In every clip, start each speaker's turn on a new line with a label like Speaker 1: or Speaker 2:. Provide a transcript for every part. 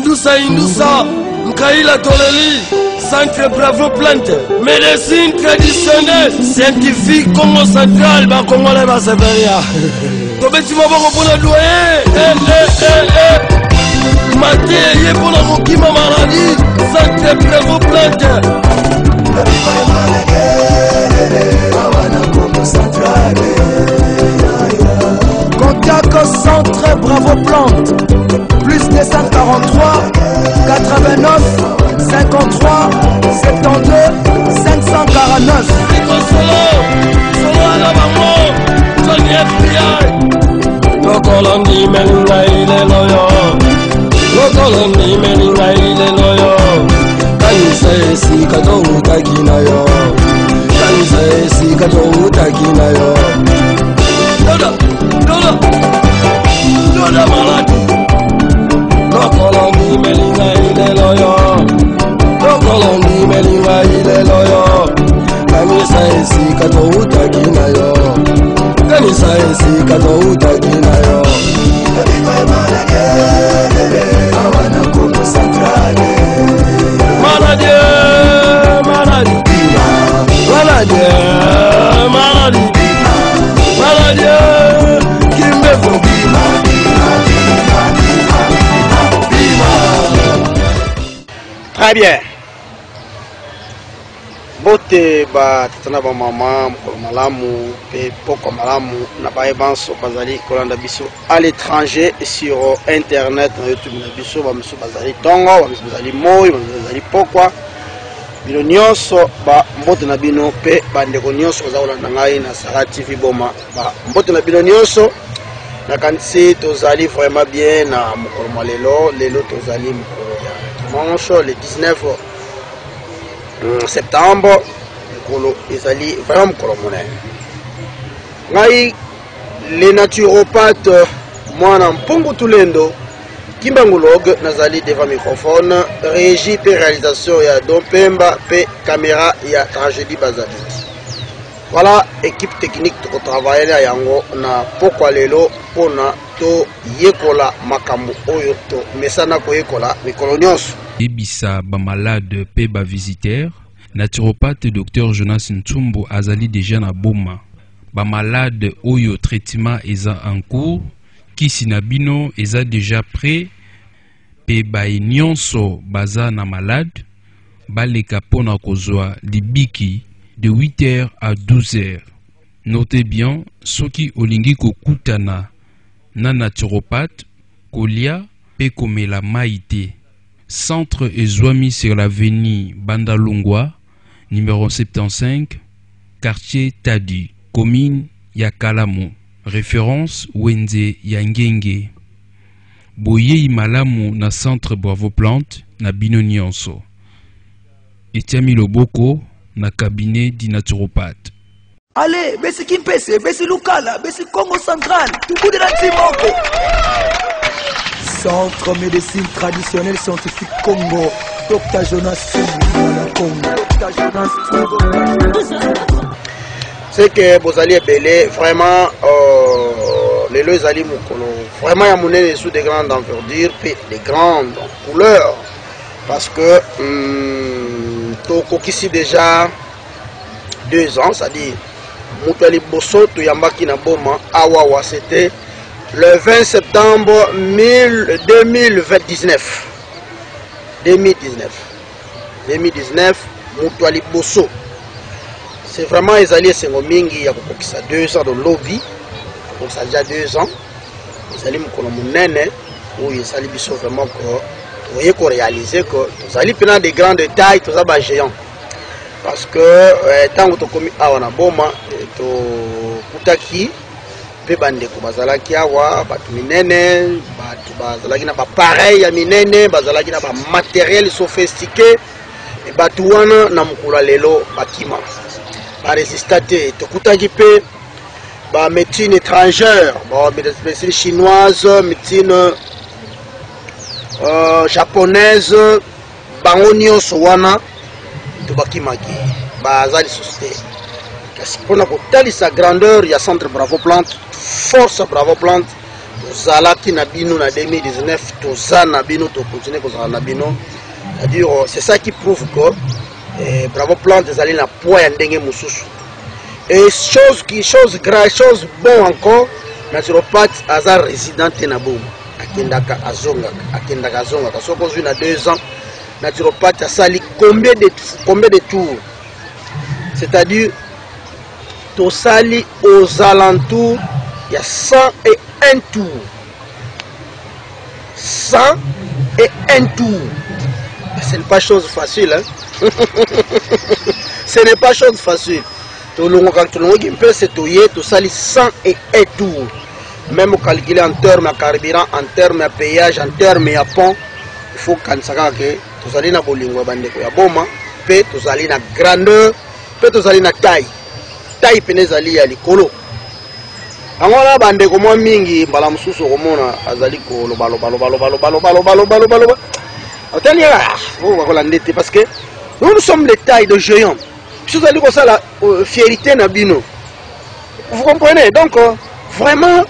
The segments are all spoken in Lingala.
Speaker 1: Indusa, Mkaila Toleli, Centre Bravo Plante, médecine traditionnelle, scientifique, Congo central, Congolais Baseveria. Tobeti Maboko pour le doyer, Maté, pour la Mokima maladie, Centre Bravo Plante.
Speaker 2: Contact Centre Bravo Plante, plus 243 89 53 72 549.
Speaker 1: Lokoloni melinga ile loyo, Lokoloni melinga ile loyo, kanisa esi kato utakina yo, kanisa esi kato utakina yo. Doda maladi. Lokoloni melinga ile loyo, Lokoloni melinga ile loyo, kanisa esi kato utakina yo, kanisa esi kato utakina yo. Maladi, maladi, maladi, maladi, maladi, kimbevo.
Speaker 3: Très bien. Bote ba tana ba mama mkolo malamu pe poko malamu na ba ebanso bazali kolanda biso à l'étranger sur internet na YouTube na biso ba miso bazali tongo ba miso bazali moi ba miso bazali pokwa bino nyonso ba mbote na bino pe bandeko nyonso bazolanda ngai na Sara TV Boma ba mbote na bino nyonso na kanisi tozali vraiment bien na mokolo malelo lelo tozali mokolo ya dimanche le 19 septembre mokolo ezali vraiment mokolo monene ngai le naturopathe mwana mpungu tulendo kimbangologue nazali devant microphone régie pe réalisation ya Don Pemba pe caméra ya Tragédie Bazali. Voilà équipe technique to travailler na yango na pokwa lelo pona to yekola makambo oyo to mesana ko yekola mikolo nyonso.
Speaker 4: Ebisa ba malade pe ba visiteur naturopathe Dr Jonas Ntsumbu azali déjà na boma. Ba malade oyo traitement eza en cours kisi na bino eza déjà prêt pe ba nyonso baza na malade baleka pona kozwa libiki de 8h à 12h. Notez bien, soki olingi kokutana na naturopathe, kolia pe komela maite. Centre ezwami sur l'avenue Bandalungwa, numéro 75, quartier Tadi, commune Yakalamu. Référence Wenze Yangenge. Boye malamu na centre Bravo Plante na bino nyonso. Etiami Loboko na cabinet du naturopathe.
Speaker 2: Allez, besi Kimpese, besi Lukala, besi Congo central, tout de la Timoko. Centre médecine traditionnelle scientifique Congo, Dr Jonas Congo. Dr Jonas Congo.
Speaker 3: C'est que vous allez belé vraiment les deux alliés vraiment il y a monnaie sous des grandes envergures et des grandes couleurs parce que ici déjà 2 ans, c'est-à-dire Moutali Bosso Tuyambaki Naboma Awawa, c'était le 20 septembre 2019. 2019, Moutali Bosso. C'est vraiment les alliés Sengomingi, il y a 2 ans de lobby, donc ça déjà 2 ans. Les alliés Moukonomounene, où ils allaient vraiment vous voyez qu'on réalise que vous allez prendre des grandes tailles, tout ça va géant. Parce que tant que tu commis à Wanaboma, tu kutaki, pe bande ko bazalaki awa, batu minene, batu bazalaki na ba pareil ya minene, bazalaki na ba matériel sophistiqué, et batu wana na mukula lelo bakima. Ba résistate, tu kutaki pe ba médecine étrangère, ba médecine chinoise, médecine japonaise, bangonio sowana, tubakimaki, bazali société. Kasi pona ko tali sa grandeur, il y a centre Bravo Plante, force Bravo Plante, tozalaki na bino na 2019 toza na bino tokontinue kozala na bino. C'est-à-dire c'est ça qui prouve que Bravo Plante ezali na poids ya ndenge mosusu. Et chose grave, chose bon encore, naturopathe aza résident na boma akendaka azongaka soko ozwi na 2 ans naturopathe asali combien de tours, c'est-à-dire tosali aux alentours il y a 101 tours, 101 tours. Ce n'est pas chose facile, hein? Ce n'est pas chose facile. Tout le monde qui peut se touiller, tout ça, 101 tours. Même au calculer en termes de carburant, en termes de payage, en termes de pont, il faut qu'on sache que tout ça, na bolingo bandeko ya boma, pe tout ça na grandeur, pe tout ça na taille. Taille penezali ya likolo. Angona bandeko mo mingi mbala mususu komona azali ko balo. Parce que nous sommes les tailles de géants. Vous allez comme ça la fierté nabino. Vous comprenez? Donc vraiment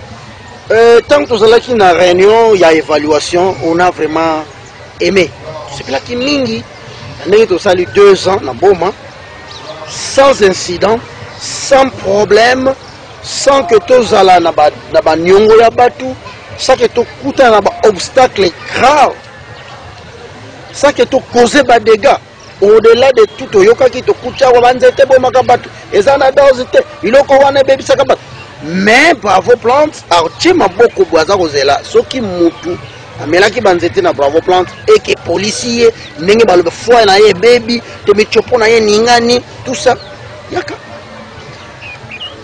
Speaker 3: tant que nous allons dans la réunion, il y a évaluation, on a vraiment aimé. C'est là qui mingi. On a 2 ans dans Boma, sans incident, sans problème, sans que tous allons na ba nyongo ya batu, sans que tout kuta na ba obstacle grave. Ça qui te cause des dégâts au-delà de tout yoka qui te coûte à wanzete bo makabatu ezana dozete iloko wana baby sakabatu mais Bravo Plante a tima beaucoup boaza kozela soki mutu amela ki banzete na Bravo Plante et que policier ndenge balobe foi na ye baby te michopo na ye ningani tout ça yaka.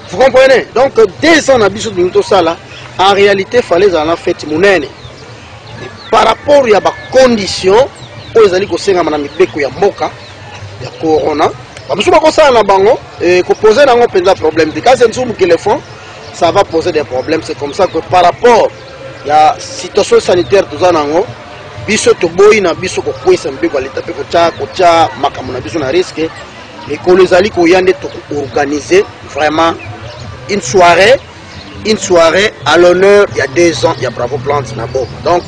Speaker 3: Vous comprenez? Donc 2 ans na biso de tout ça là en réalité fallait en fait munene par rapport à ba condition aux alliés kosenga na mibeko ya mboka ya corona bamusu bakosala na bango et ko poser nango penza problème de cas c'est nsumu que le font ça va poser des problèmes. C'est comme ça que par rapport ya situation sanitaire tout ça nango biso to boy na biso ko kwesa mbeko aleta pe ko cha makamuna biso na risque et ko les alliés ko yande to organiser vraiment une soirée à l'honneur il y a 2 ans il y a Bravo Plante na Boma. Donc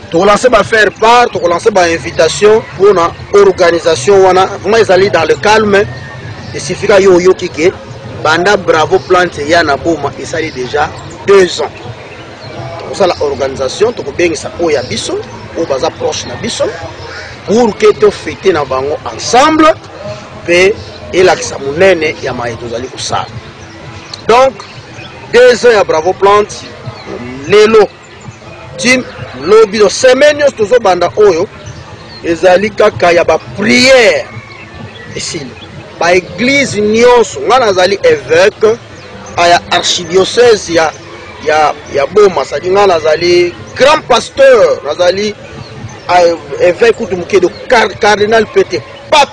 Speaker 3: tu relances par faire part, tu relances par invitation pour une organisation. Vraiment, ils allaient dans le calme. Et si tu as yo kike, banda Bravo Plante yana Boma, ils allaient déjà 2 ans. Pour ça, l'organisation, tu peux bien ça au yabiso, au baza proche na biso, pour que tu fêtes na bango ensemble, et la kisamunene ya maïdozali kusala. Donc, 2 ans ya Bravo Plante, lelo, tim. Lobby de semaine tozo banda oyo ezali kaka ya ba prière ici ba église nyonso ngana zali évêque aya archidiocèse ya Boma sadi ngana zali grand pasteur nazali évêque utumuke de cardinal Pété pape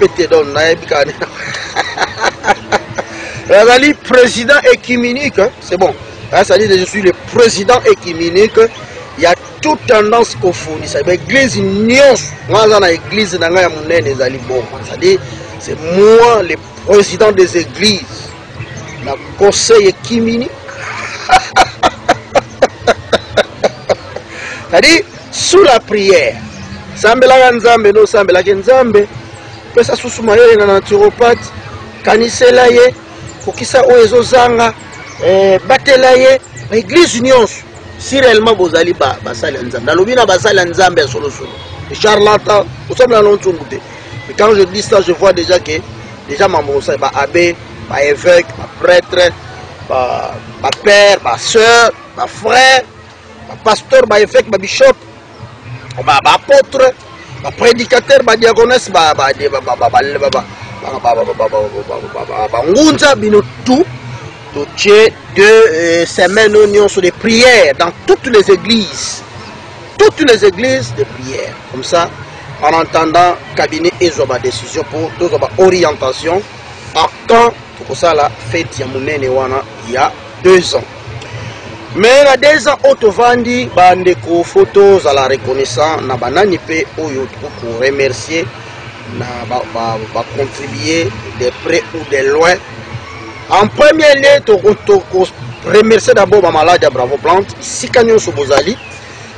Speaker 3: Pété don na ebikane nazali président écuménique c'est bon ça dit je suis le président écuménique. Il y a toute tendance au fond. C'est l'église nyons. Moi, dans l'église, c'est-à-dire, c'est moi le président des églises. Le conseil écuménique. C'est-à-dire, sous la prière. Sambela Nzambe, no Sambela Nzambe. Pesa susumaye na naturopathe. Kanisela ye. Fokisa oezo zanga. Batela ye. L'église nyons. Si réellement vous allez basali Nzambe, dans le bina basali Nzambe solo solo. Charlatan, nous sommes dans l'autre côté. Mais quand je dis ça, je vois déjà que déjà maman ça ba abbé, ba évêque, ba prêtre, ba père, ba sœur, ba frère, ba pasteur, ba évêque, ba bishop, ba apôtre, ba prédicateur, ba diaconesse, ba ngunza bino tout. Tu es 2 semaines sur des prières dans toutes les églises de prière. Comme ça, en entendant cabinet et ma décision pour toute orientation, à quand pour ça la fête il y a 2 ans. Mais la 2 ans, auto vandi bandeko photos à la reconnaissance na banani pe oyo pour remercier na ba contribuer de près ou de loin. En premier lieu, remercier d'abord ma malade à Bravo Plante. Si kanyon so bozali,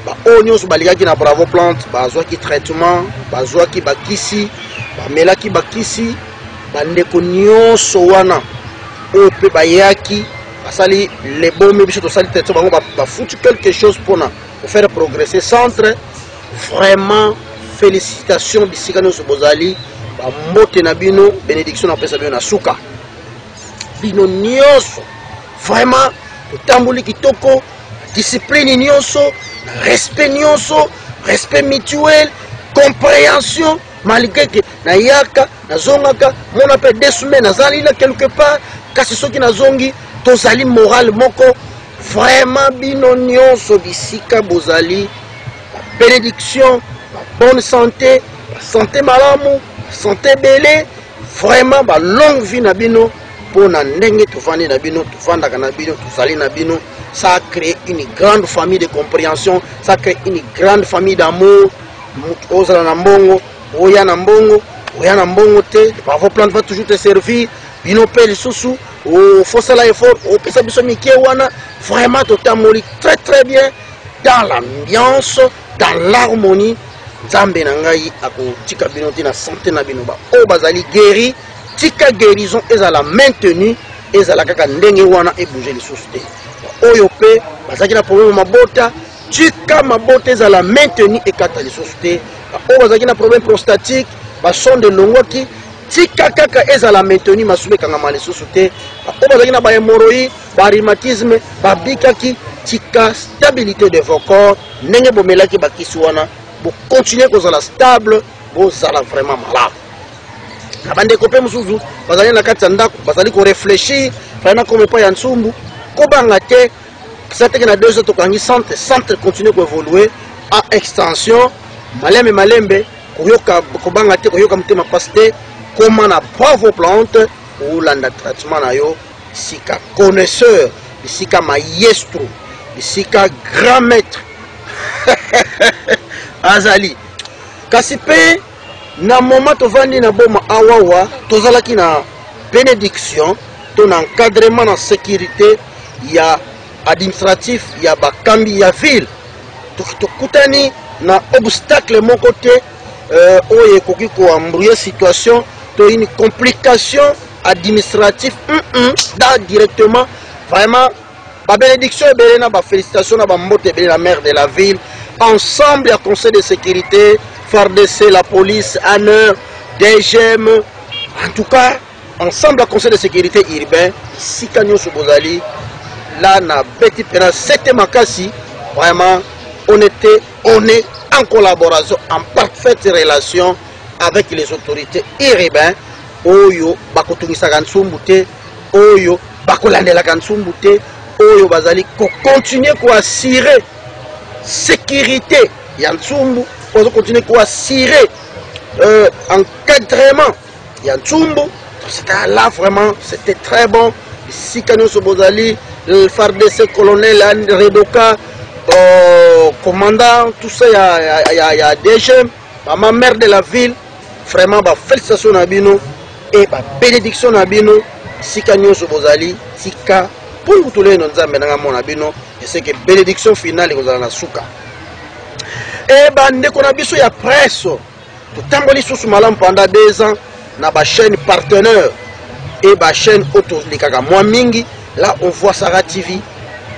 Speaker 3: ba onyo so baligaki na Bravo Plante, ba zwaki traitement, ba zwaki bakisi, ba melaki bakisi, ba ndeko nyonso wana o pe bayaki, basali les bons mais biso to sali traitement ba foutu quelque chose pour faire progresser centre. Vraiment félicitations bisika nyonso bozali, ba mbote na bino, bénédiction na pesa bino na suka. Bino nyonso vraiment tambuli kitoko, discipline nyonso, respect nyonso, respect mutuel, compréhension, malgré que na yaka na zongaka mona pe 2 semaines nazali là quelque part kasi soki na zongi tozali moral moko. Vraiment bino nyonso bisika bozali, bénédiction, bonne santé, santé malamu, santé belé, vraiment ba longue vie na bino. Pour ndenge tofandi na bino, tofandaka na bino, tozali na bino, ça a créé une grande famille de compréhension, ça a créé une grande famille d'amour. Ozala na mbongo, oya na mbongo te, Bravo Plante va toujours te servir. Bino pe lisusu, o fosala effort, o pesa biso mike wana, vraiment totamoli très très bien dans l'ambiance, dans l'harmonie. Nzambe na ngai akotika bino te na santé na bino ba o bazali guéri. Tika guérison ezala maintenue, ezala kaka ndenge wana e bouger lisusu te. Oyo pe bazaki na problème mabota, tika mabota ezala maintenue e kata lisusu te. O bazaki na problème prostatique, ba sonde longwaki, tika kaka ezala maintenue masube kanga lisusu te. O bazaki na ba hémorroïde, ba rhumatisme, ba bikaki, tika stabilité de vos corps, ndenge bomelaki bakisi wana, bo continuer kozala stable, bo zala vraiment malade. Abande kopé musuzu bazali na kati ya ndako bazali ko réfléchir fana comme pas ya nsumbu ko banga te sateke na 2 heures tokangi centre continue ko évoluer à extension malembe koyoka ko banga te koyoka mutema pasté comment na Bravo Plante ou landa traitement na yo sika connaisseur sika maestro sika grand maître azali kasipe. Na moment tovandi na boma awawa tozalaki na bénédiction ton encadrement na sécurité ya administratif ya bakambi ya ville tokutani na obstacle mon côté oye koki ko embrouiller situation to une complication administrative da directement vraiment ba bénédiction ebele na ba félicitations na ba mbote ebele la maire de la ville ensemble à conseil de sécurité FARDC, la police, ANER, DGM, en tout cas, ensemble à conseil de sécurité urbain, si Kanyo Sobozali, là, na Betty Pena, c'était Makasi, vraiment, on est en collaboration, en parfaite relation avec les autorités urbaines, Oyo, Bakotunisa Gansumbute, Oyo, Bakolandela Gansumbute, Oyo, Bazali, qu'on continue à assurer sécurité, Yansumbu, pour continuer à assurer encadrement. Yansumbu, c'était là vraiment, c'était très bon. Si Kanyo Sobozali, le FARDC, colonel Redoka, commandant, tout ça, il y a DGM, ma mère de la ville, vraiment, félicitations Nabino et bénédiction Nabino, si Kanyo Sobozali, Tika, pour tous les noms de Nabino, et c'est que bénédiction finale est dans la souka. Et bande qu'on a biso ya presse tout tamboli sous malam pendant 2 ans na ba chaîne partenaire et ba chaîne auto likaka moi mingi là on voit Sarah TV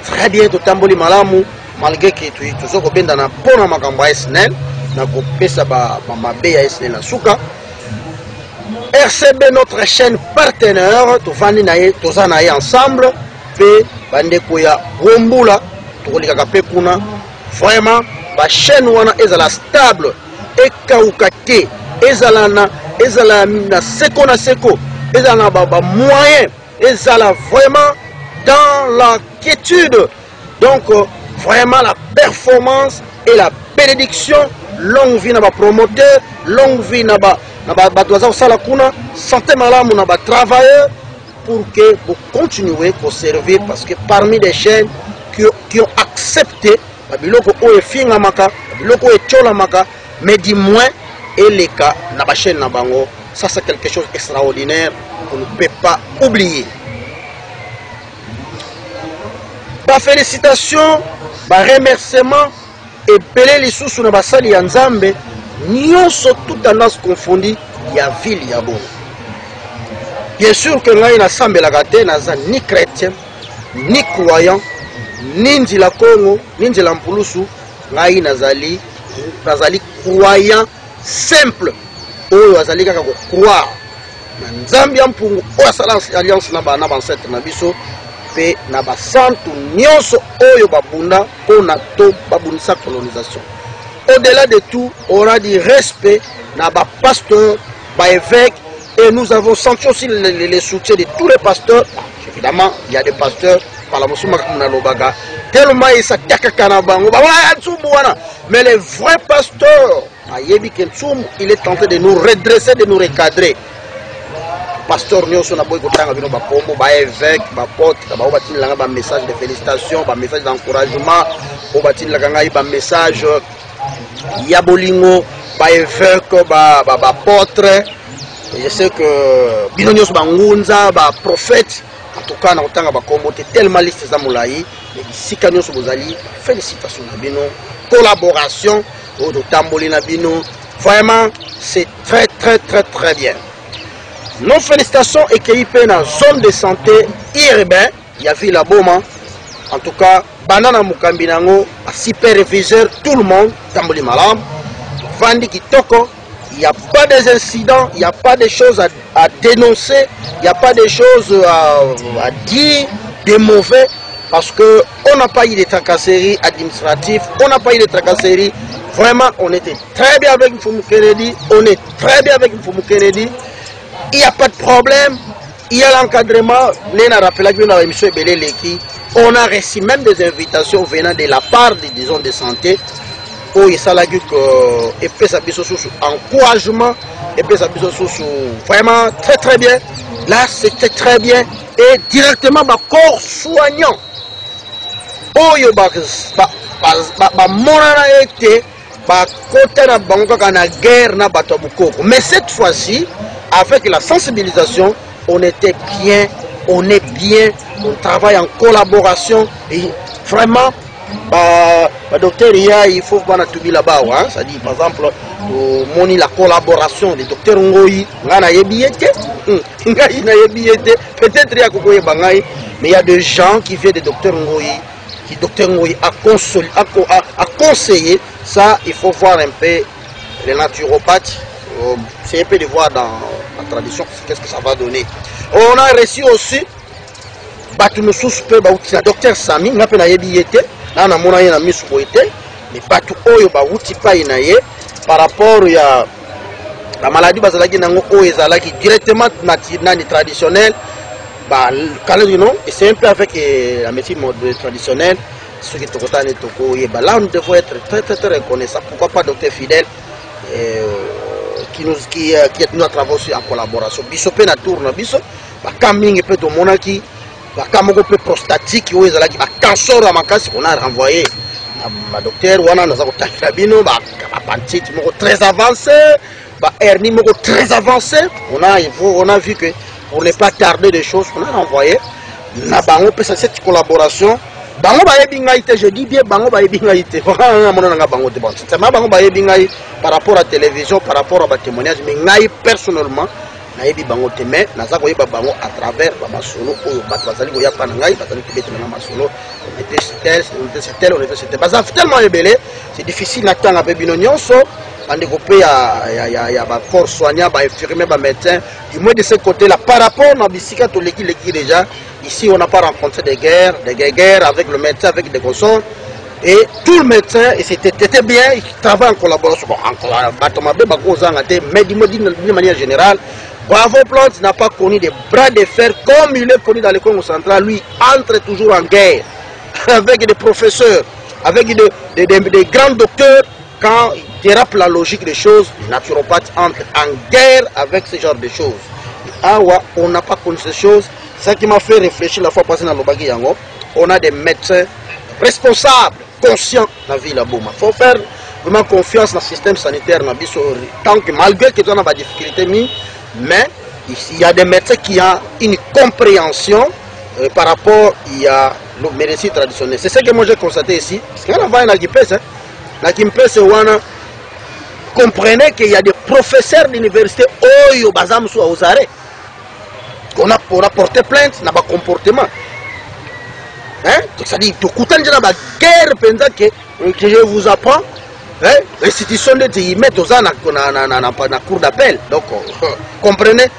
Speaker 3: très bien tout tamboli malamu malgré que tu toujours ko benda na pona makambo SNL na ko pesa ba mabe ya SNL na suka RCB notre chaîne partenaire to vandi na ye to za na ye ensemble pe bande ko ya Wombula to likaka pe kuna vraiment la chaîne wana ezala stable et kaukate ezala na seko ezala ba moyen ezala vraiment dans la quiétude donc vraiment la performance et la bénédiction longue vie na ba promoteur longue vie na ba bato sala kuna santé malamu na ba travailleur pour que vous continuez à servir parce que parmi les chaînes qui ont accepté biloko oyo finga maka biloko oyo chola maka mais du moins et les cas na ba chaîne na bango ça c'est quelque chose d'extraordinaire qu'on ne peut pas oublier. Ba félicitations, ba remerciement et belé les sous na basali ya Nzambe, nyonso toute tendance confondue ya ville ya Boma. Bien sûr que ngai na sambelaka te naza ni chrétien, ni croyant, ni nzila Congo, ni nzila mpulusu, ngai nazali croyant simple. Oyo azali kaka ko croire. Na Nzambe ya mpungu oyo asala alliance na ba ancêtre na biso pe na ba santu nyonso oyo babunda pona to babundisa colonisation. Au-delà de tout, on a du respect na ba pasteur, ba évêque. Et nous avons senti aussi le soutien de tous les pasteurs. Évidemment, il y a des pasteurs, tellement ils mais les vrais pasteurs, il est tenté de nous redresser, de nous recadrer. Pasteur Nyoso na boy kotanga bino ba pombo ba évêque ba porte ba obatini langa ba message de félicitations, ba message d'encouragement, obatini langa ba message ya bolingo, ba évêque ba porte. Je sais que Binonyos Bangunza, prophète, en tout cas, on a tellement liste Zamulaï, mais ici, Kanyos Bozali, félicitations à Bino, collaboration, au Tambolina Bino, vraiment, c'est très, très, très, très bien. Nos félicitations et qu'il y a une zone de santé urbaine, il y a Villa Boma, en tout cas, Banana Mukambinango, superviseur, tout le monde, Tamboli Malam, Vandi Kitoko. Il n'y a pas des incidents, il n'y a pas de choses à dénoncer, il n'y a pas de choses à dire, des mauvais, parce qu'on n'a pas eu de tracasseries administratives, on n'a pas eu de tracasseries. Vraiment, on était très bien avec Mfumu Kennedy, on est très bien avec Mfumu Kennedy. Il n'y a pas de problème, il y a l'encadrement. On a reçu même des invitations venant de la part des zones de santé. Oh, il s'agit que et puis ça bise sous encouragement et puis ça bise sous vraiment très très bien. Là c'était très bien et directement ma corps soignant. Oh yo ba monana été ba côté na bango kana guerre na bato bukoko. Mais cette fois-ci avec la sensibilisation, on était bien, on est bien, on travaille en collaboration et vraiment docteur il faut voir là-bas, hein? Ça dit par exemple la collaboration des docteurs Ngoyi, peut-être mais il y a des gens qui viennent des docteurs Ngoyi, qui docteur Ngoyi a conseillé ça. Il faut voir un peu les naturopathes, c'est un peu de voir dans la tradition qu'est-ce que ça va donner. On a reçu aussi docteur Sami, on a na mona na misu boite mais batu oyo ba wuti pa inaye par rapport à la maladie bazalaki nango oyo ezalaki directement na traditionnel ba non et c'est un peu avec la médecine traditionnelle ce qui tokotane toko et ba là nous devons être très très très reconnaissants. Pourquoi pas docteur Fidèle qui nous a travaillé en collaboration biso pe na tour na biso ba kaming pe to monaki bakamoko pe prostatique oyo ezalaki cancer ya makasi on a renvoyé na docteur wana naza kotakila bino ba pancite moko très avancé ba hernie moko très avancé. On a vu que pour ne pas tarder des choses on a renvoyé na bango pe cette collaboration bango ba yebi ngai te, je dis bien bango ba yebi ngai te vraiment mona nga bango te bon c'est ma bango ba yebi ngai par rapport à télévision, par rapport à ba témoignage, mais ngai personnellement nayebi bango te mais naza koyeba bango à travers ba masolo oyo bato bazali koya pa na ngai bazali kobeta na masolo on était c'était baza tellement ébélé c'est difficile na tanga pe bino nyonso ande kopé ya ba corps soignant ba infirmier ba médecin du moins de ce côté là par rapport na bisika to leki déjà ici on n'a pas rencontré des guerres avec le médecin avec des consorts et tout le médecin et c'était bien il travaille en collaboration mais d'une manière générale Bravo Plante n'a pas connu des bras de fer comme il est connu dans le Congo central. Lui entre toujours en guerre avec des professeurs, avec des grands docteurs. Quand il dérape la logique des choses, les naturopathes entrent en guerre avec ce genre de choses. Ah ouais, on n'a pas connu ces choses. C'est ça qui m'a fait réfléchir la fois passée dans l'Obagi Yango. On a des médecins responsables, conscients dans la ville à Boma. Il faut faire vraiment confiance dans le système sanitaire. Tant que malgré qu'il y a des difficultés, mais ici, il y a des médecins qui ont une compréhension par rapport médecine traditionnelle. C'est ce que moi j'ai constaté ici. Parce qu'il y a un Kimpese, comprenez qu'il y a des professeurs d'université Oyo Bazam sous Ozare. On a porté plainte dans le comportement. Hein? C'est-à-dire, tout le monde guerre que je vous apprends. L'institution de y mettre dans la cour d'appel. Donc, comprenez,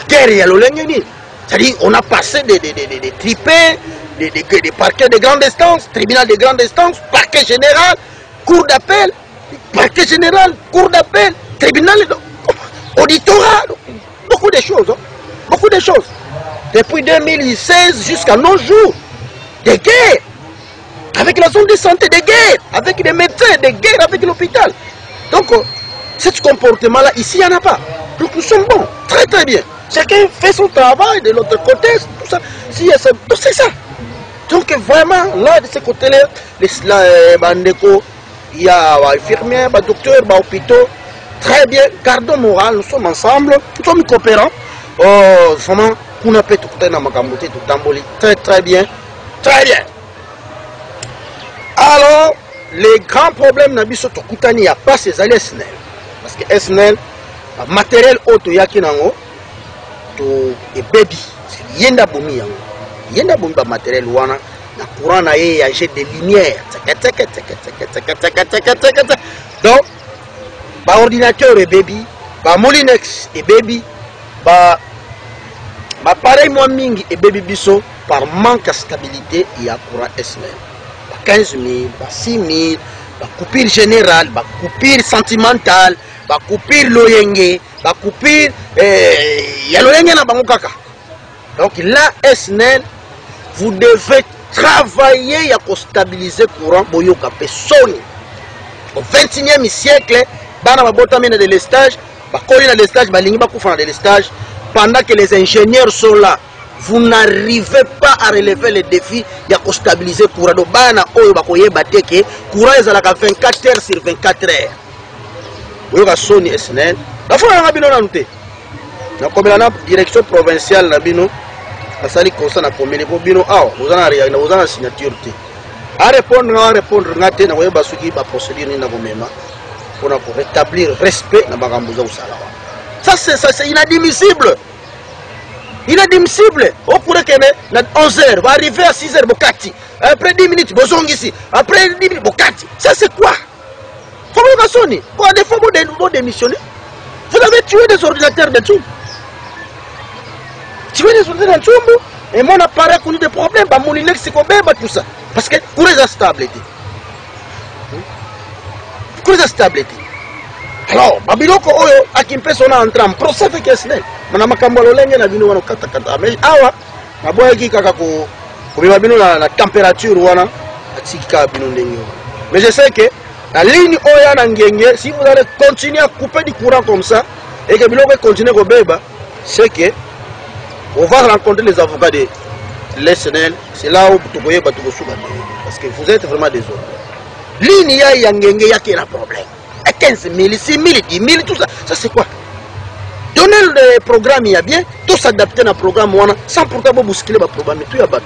Speaker 3: guerre, il y a le lengeni. C'est-à-dire, on a passé des tripés, des parquets de grande instance, tribunal de grande instance, parquet général, cour d'appel, parquet général, cour d'appel, tribunal, auditorat, beaucoup de choses. Hein? Beaucoup de choses. Depuis 2016 jusqu'à nos jours, des guerres. Avec la zone de santé, des guerres. Avec les médecins, des guerres avec l'hôpital. Donc, ce comportement-là, ici, il n'y en a pas. Donc, nous sommes bons. Très, très bien. Chacun fait son travail de l'autre côté. Tout ça. C'est ça. Donc, vraiment, là, de ce côté-là, il y a des infirmiers, des docteurs, des hôpitaux. Très bien. Gardons moral. Nous sommes ensemble. Nous sommes coopérants. Oh, vraiment, on a tout très très bien, très bien. Alors, les grands problèmes n'a il n'y a pas ces alliés SNEL. Parce que SNEL, le matériel auto yaki nango, to et baby, c'est yenda bomi yango. Yenda bomi ba matériel wana, na courant na ye ya jet de lumière. Donc, ba ordinateur et baby, ba Molinex et baby, pareil moi mingi et baby biso par manque de stabilité il y a courant SNEL. 15 000, 6 000, coupure générale, coupure sentimentale, coupure loyenge, coupure il y a loyenge na bango kaka. Donc là SNEL, vous devez travailler pour stabiliser courant boyoka personne. Au 21e siècle, bana babota mena de l'estage, bakoli na l'estage, balingi bakufa na de l'estage. Pendant que les ingénieurs sont là, vous n'arrivez pas à relever les défis de stabiliser le courant. Donc, le courant est à 24 heures sur 24 heures. Vous avez Sony SNEL. La fois, on a la direction provinciale, la salle constant à combien vous avez une signature. À répondre, on a une procédure pour rétablir le respect dans le ça c'est inadmissible. Inadmissible. Au cours de 11h, va arriver à 6h, Bokati. Après 10 minutes, Bozong ici. Après 10 minutes, Bokati. Ça c'est quoi? Faut vous rassonner. Pour des fois, vous démissionner. Vous avez tué des ordinateurs de tout. Tué des ordinateurs de tout. Et mon appareil a connu des problèmes. Mon Linux, c'est tout ça. Parce que pour les stabilité. Pour les stabilité. Alors, Babiloko Oyo, à Kimpese, on a entré en procès avec SNEL. Madame Kambalo Lenge, na bino wana kata. Mais awa, na boya ki kaka ko bino la température wana, atika bino ndenge. Mais je sais que la ligne Oya na ngenge, si vous allez continuer à couper du courant comme ça, et que Biloko continue à beba, c'est que on va rencontrer les avocats de l'SNEL. C'est là où vous voyez parce que vous êtes vraiment désolé. Ligne ya ngenge ya qui a un problème. 15 000, 6 000, 10 000, tout ça. Ça c'est quoi? Donner le programme, il y a bien, tout s'adapter dans le programme, sans pourtant bousculer le programme, tout y a battu.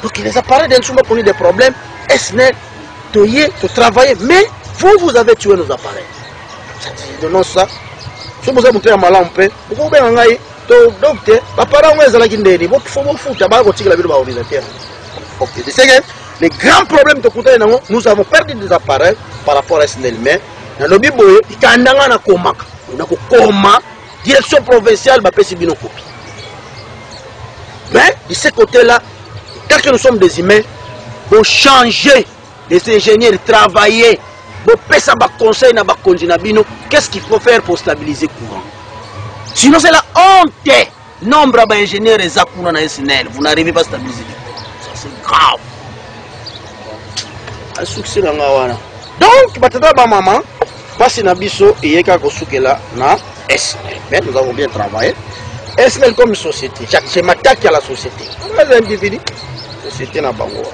Speaker 3: Donc les appareils d'un souvent connu des problèmes, SNEL, tu travailles, mais vous avez tué nos appareils. Donnons ça. Si vous avez montré un malin, vous pouvez en aller, docteur, l'appareil, on est là, il faut vous foutre, les grands problèmes de côté, nous avons perdu des appareils par rapport à SNEL, mais dans le biboye, il y a un coma, direction provinciale, il copie. Mais de ce côté-là, tant que nous sommes des humains, pour changer des ingénieurs, travailler, pour faire un conseil, qu'est-ce qu'il faut faire pour stabiliser le courant? Sinon, c'est la honte. Nombre d'ingénieurs et Zakuna na SNEL, vous n'arrivez pas à stabiliser le courant. Ça, c'est grave. Un succès dans la donc, maman, parce que Nabiso et Yeka Kosukela na SNEL. Mais nous avons bien travaillé. SNEL comme société. Je m'attaque à la société. Les individus, société na bango.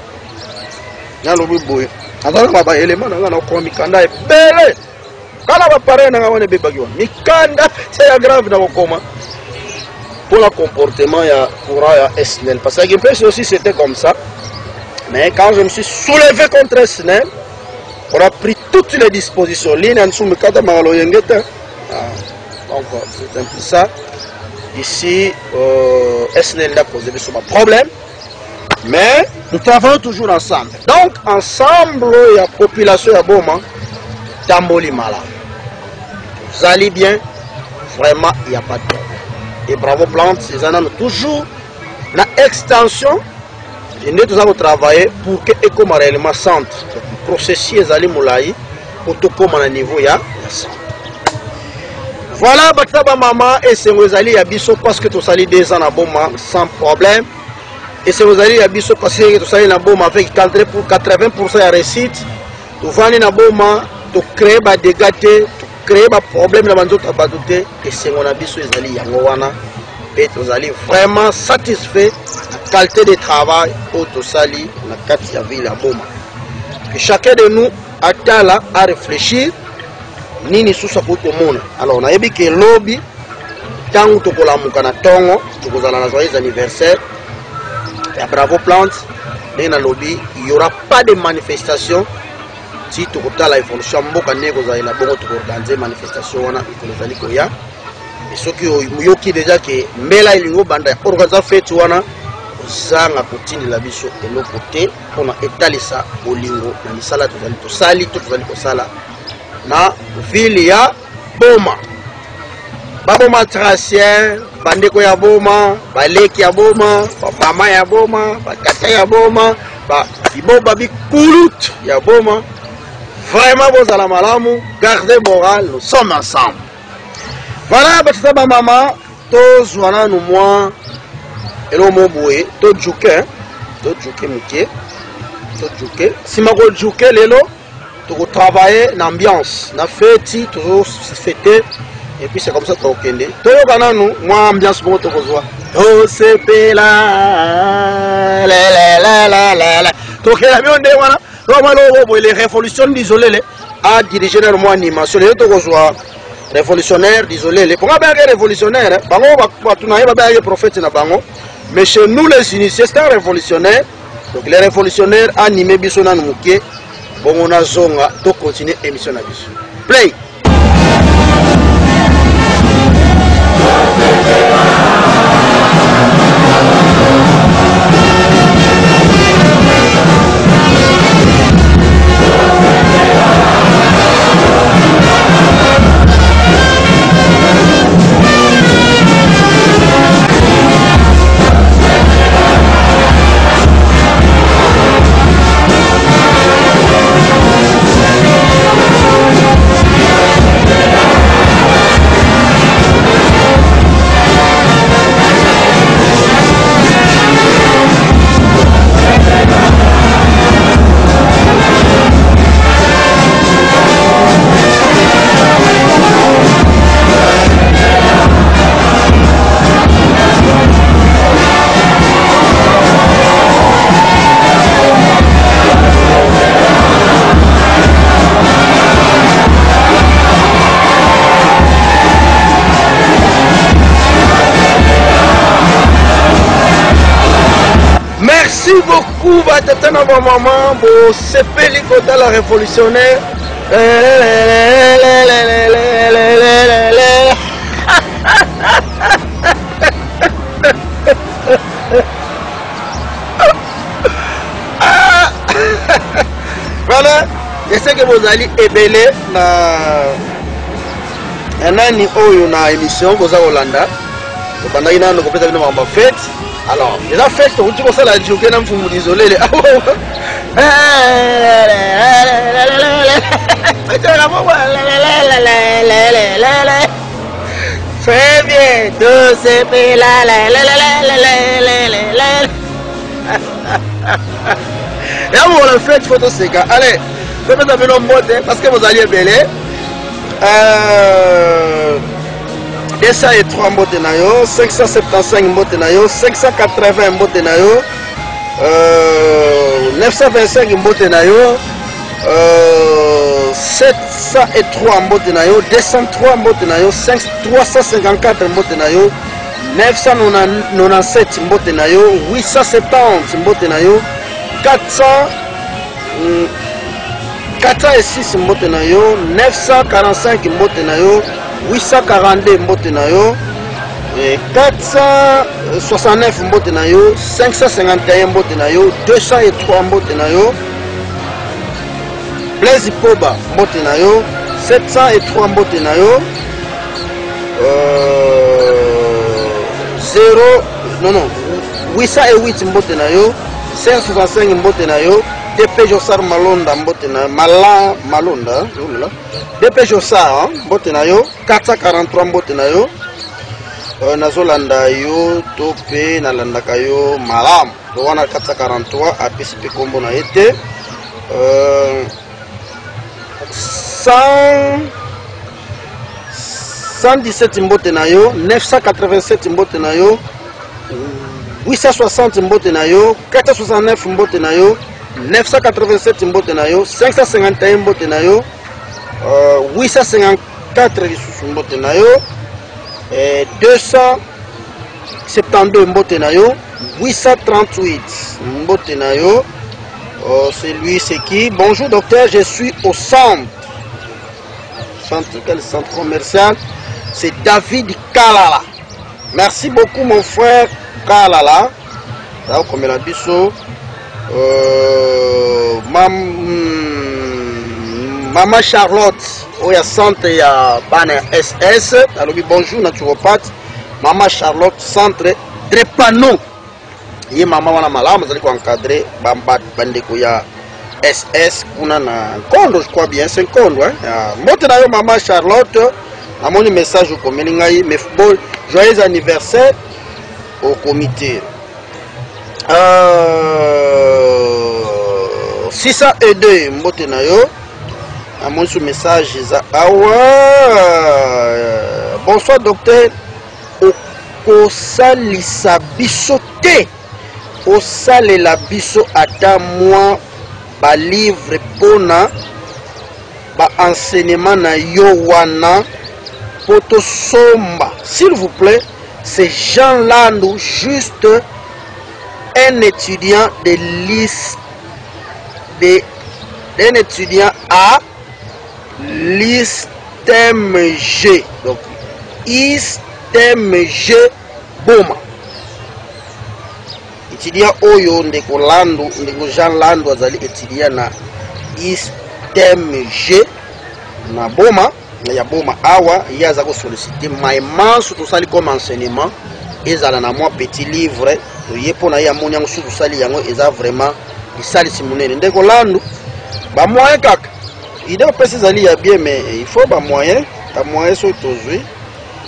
Speaker 3: N'a le boy. Avant ma élément na ko mikanda e belle. Kala ba pare na ngone bebagi wa. Mikanda c'est grave na koma. Pour le comportement ya courant ya SNEL parce que aussi c'était comme ça. Mais quand je me suis soulevé contre SNEL, on a pris toutes les dispositions. Donc c'est un peu ça. Ici, SNEL a posé des problèmes. Mais nous travaillons toujours ensemble. Donc, ensemble, il y a la population à Boma, Tamboli Mala. Vous allez bien, vraiment, il n'y a pas de problème. Et Bravo Plante, ces années, toujours la extension. Et nous avons travaillé pour que l'école réellement centre. Le processus est allé moulaï pour tout comme à niveau il y a centre. Voilà, Bataba Maman et c'est vous allez à Bisso parce que tout ça 2 ans à Boma sans problème. Et c'est vous allez à Bisso parce que tout ça à Boma avec 80% de réussite. Tout va à Boma, tout créer des dégâts, tout créer des problèmes dans les autres badoutés. Et c'est mon Bisso ils allez à Moana. Et vous allez vraiment satisfait de la qualité de travail au Tosali, la Katia Ville à Boma. Et chacun de nous a là à réfléchir. Nini susa pour tout le monde. Alors on a dit que lobby, tant que tu as la tongo, tu as la joyeux anniversaire, et à Bravo Plante, dans le lobby, il n'y aura pas de manifestation. Si tu as la évolution, tu as organiser manifestation, il y a et ceux qui déjà que Mela et Lingo Banda organiser fête wana zanga continue la biso de l'autre côté on a étalé ça au Lingo na misala to sali to sala na ville ya Boma baboma tracien bandeko ya Boma baleki ya Boma mama ya Boma batata ya Boma ba biboba bikulut ya Boma vraiment vous allez malamu gardez moral nous sommes ensemble. Voilà, Bataba Maman, tous voilà nous moi et le mot boué, tout joué, mouké, tout joué. Si ma go joué les lots, tu travailler l'ambiance, la fête, toujours fêter et puis c'est comme ça qu'on kende. Tout le nous, moi ambiance bon tu reçois. Oh c'est la la. Tout que la bien de voilà. Normalement les révolutions d'isolé à diriger normalement animation les tu reçois. Révolutionnaire, désolé, les révolutionnaires, mais chez nous les initiés, c'est un révolutionnaire. Donc les révolutionnaires animés Bissona Mouké, bon on a zonga, donc continuer émission à Bissou. Play! Merci beaucoup, Batata ma maman, pour ce pélicote la révolutionnaire. Voilà, je sais que vous allez ébeler un année où il y a une émission, vous avez Hollanda. Pendant une année, vous avez une fête. Alors, déjà fait, on dit que ça la joue, on faut vous isoler. Très bien, deux CP et on va faire photo c'est gars. Allez, faites un nom mode parce que vous allez bêler. 203 mbote na yo, 575 mbote na yo, 580 mbote na yo, 925 mbote na yo, 703 mbote na yo, 203 mbote na yo, 354 mbote na yo, 997 mbote na yo, 870 mbote na yo, 406 mbote na yo, 945 mbote na yo, 842 mbote na yo, 469 mbote na yo, 551 mbote na yo, 203 mbote na yo, Blaise Poba mbote na yo, 703 mbote na yo, 808 mbote na yo, 565 mbote na yo, DP Jossar Malonda mbote na Malonda, DP Jossar mbote na yo, 443 mbote na yo, nazolanda yo tope nalandaka yo malamu to wana 443 apesipe kombo na ete 117 mbote na yo, 987 mbote na yo, 860 mbote na yo, 469 mbote na yo, 987 mbote na yo, 551 mbote na yo, 854 lisusu mbote na yo, 272 mbote na yo, 838 mbote na yo. C'est lui, c'est qui? Bonjour docteur, je suis au centre. Quel centre commercial? C'est David Kalala. Merci beaucoup mon frère Kalala. Comme il a dit ça, Maman Charlotte, il y a centre, il y a Banner SS. Alors bonjour naturopathe. Maman Charlotte, centre Drepano. Ye mama wana malamu zali encadré bandeko ya SS kuna na Kondo, je crois bien c'est Kondo hein. Mbote na yo maman Charlotte, amoni message au komeli ngai mais bon joyeux anniversaire au comité. 602 mbote na yo amoni ce message za awa. Bonsoir docteur, okosalisa biso te. Osalela biso ata moi ba livre pona ba enseignement na yo wana poto somba. S'il vous plaît, c'est Jean Landou, juste un étudiant de un étudiant à l'ISTMG. Donc ISTMG Boma. Étudiant Oyo ndeko Landu, ndeko Jean Landu azali étudiant na ISTMG na Boma, na ya Boma awa, yaza ko solliciter maïman surtout sali comme enseignement, ezala na moi petit livre, yepo na ya moniango surtout sali yango eza vraiment isali simunene ndeko Landu, ba moyen kaka. Idée pesa zali ya bien mais il faut ba moyen so tozui.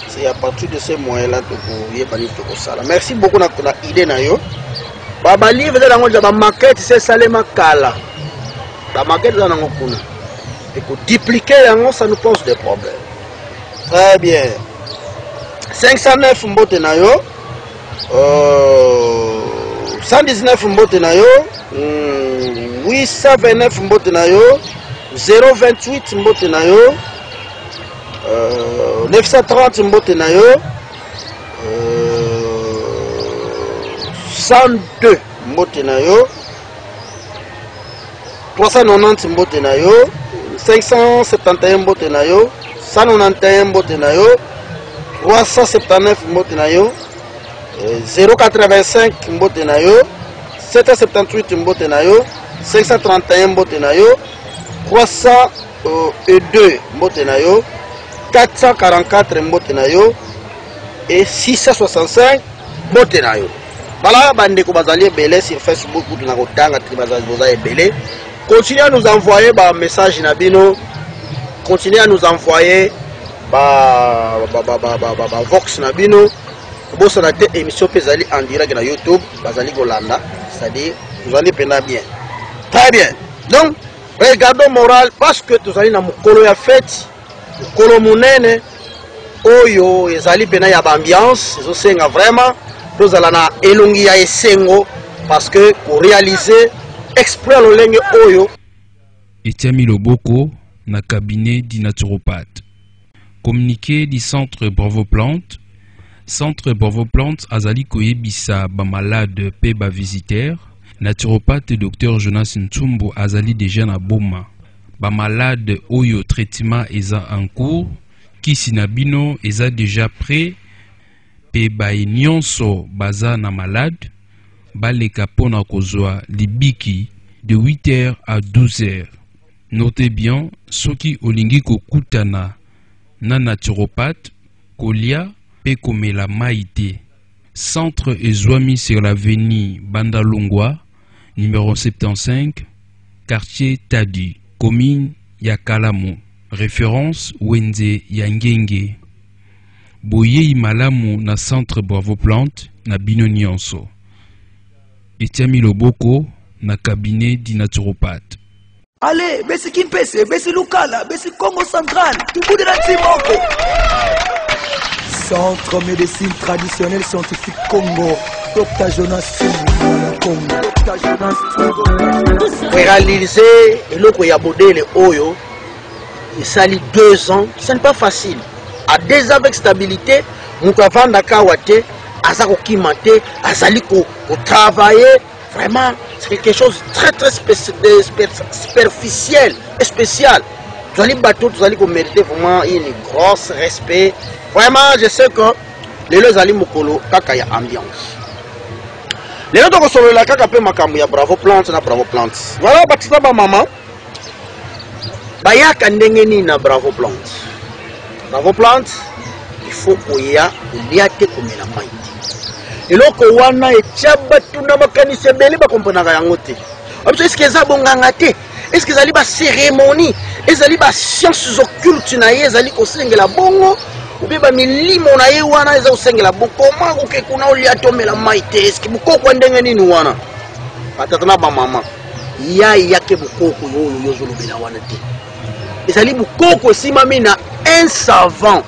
Speaker 3: C'est à partir de ces moyens-là que vous yebani toko sala. Merci beaucoup na idée na yo. Baba livre de la maquette, c'est salema kala. La maquette dans la kuna. Et pour dupliquer ça nous pose des problèmes. Très bien. 509 mbote na yo. 119 mbote na yo. 829 mbote na yo. 028 mbote na yo. 930 mbote na yo. 102 mbote na yo, 390 mbote na yo, 571 mbote na yo, 191 mbote na yo, 379 mbote na yo, 085 mbote na yo, 778 mbote na yo, 531 mbote na yo, 302 mbote na yo, 444 mbote na yo et 665 mbote na yo. Voilà, bandeko bazali belé sur Facebook ou na kotanga bazali belé. Continuez à nous envoyer des messages na bino. Continuez à nous envoyer vox na bino. Bossa na te émission pesali en direct na YouTube, bazali golanda, c'est-à-dire vous allez peine bien. Très bien. Donc, regardons moral parce que tous allez na mukolo ya fête, mukolo munene oyo ezali pena ya ambiance, zo senga vraiment. Nous allons elongi ya esengo parce que pour réaliser exprès le lenge oyo
Speaker 4: Etiami Loboko na cabinet du naturopathe. Communiqué du centre Bravo Plante. Centre Bravo Plante azali koyebisa ba malade pe ba visiteur naturopathe Dr Jonas Ntsumbu azali déjà na boma. Ba malade oyo traitement eza en cours, kisi na bino eza déjà prêt, pe ba nyonso baza na malade, baleka pona kozwa libiki de 8h à 12h. Notez bien, soki olingi kokutana na naturopathe, kolia pe komela maite. Centre ezwami sur l'avenue Bandalungwa, numéro 75, quartier Tadi, commune Yakalamu. Référence Wenze Yangenge. Boye Malamu na centre Bravo Plante na bino nyonso. Etiami Loboko na cabinet di naturopathe.
Speaker 2: Allez, besi Kimpese, besi Lukala, besi Congo Central, Tukudi na Timoko. Centre médecine traditionnelle scientifique Congo, Dr Jonas Ntsumbu Congo. Dr Jonas Ntsumbu.
Speaker 3: Réaliser eloko ya modèle oyo, ça lit 2 ans, ce n'est pas facile. À 2 ans avec stabilité, nous avons Kawate, Azako Kimate, Azaliko, au travailler, vraiment, c'est quelque chose de très superficiel et spécial. Vous allez battre, vous allez mériter vraiment une grosse respect. Vraiment, je sais que les deux allez mokolo, kaka ya ambiance. Les deux donc sur la kaka pe makamu ya Bravo Plante na Bravo Plante. Voilà, batisa ba maman. Baya kandenge ni na Bravo Plante. Bravo Plante, il faut koya liate komela maiti. Eloko wana etiaba tuna makanise bele ba komponaka yango te. Est-ce que ça bonganga te? Est-ce que ça li ba cérémonie? Est-ce que ça li ba sciences occultes na ye zali ko sengela bongo? Ou bien ba milimo na ye wana eza ko sengela bongo ma ko ke kuna liate omela maiti. Est-ce que bukoko ndenge nini wana? Patatana ba mama. Ya yake bukoko yo zolo bela wana te. Ezali bukoko simami na un savant,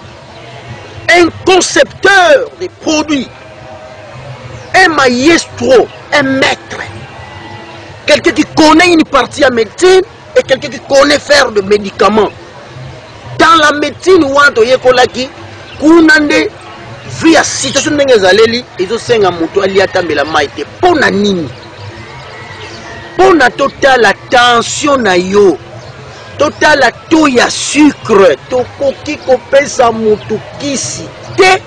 Speaker 3: un concepteur des produits, un maestro, un maître, quelqu'un qui connaît une partie en médecine et quelqu'un qui connaît faire de médicaments. Dans la médecine, kunande via situation ndenge zaleli ezosenga mutu aliatambela maite pona nini, pona total attention na yo, total à tout ya sucre, tokoki kopesa mutu kisi te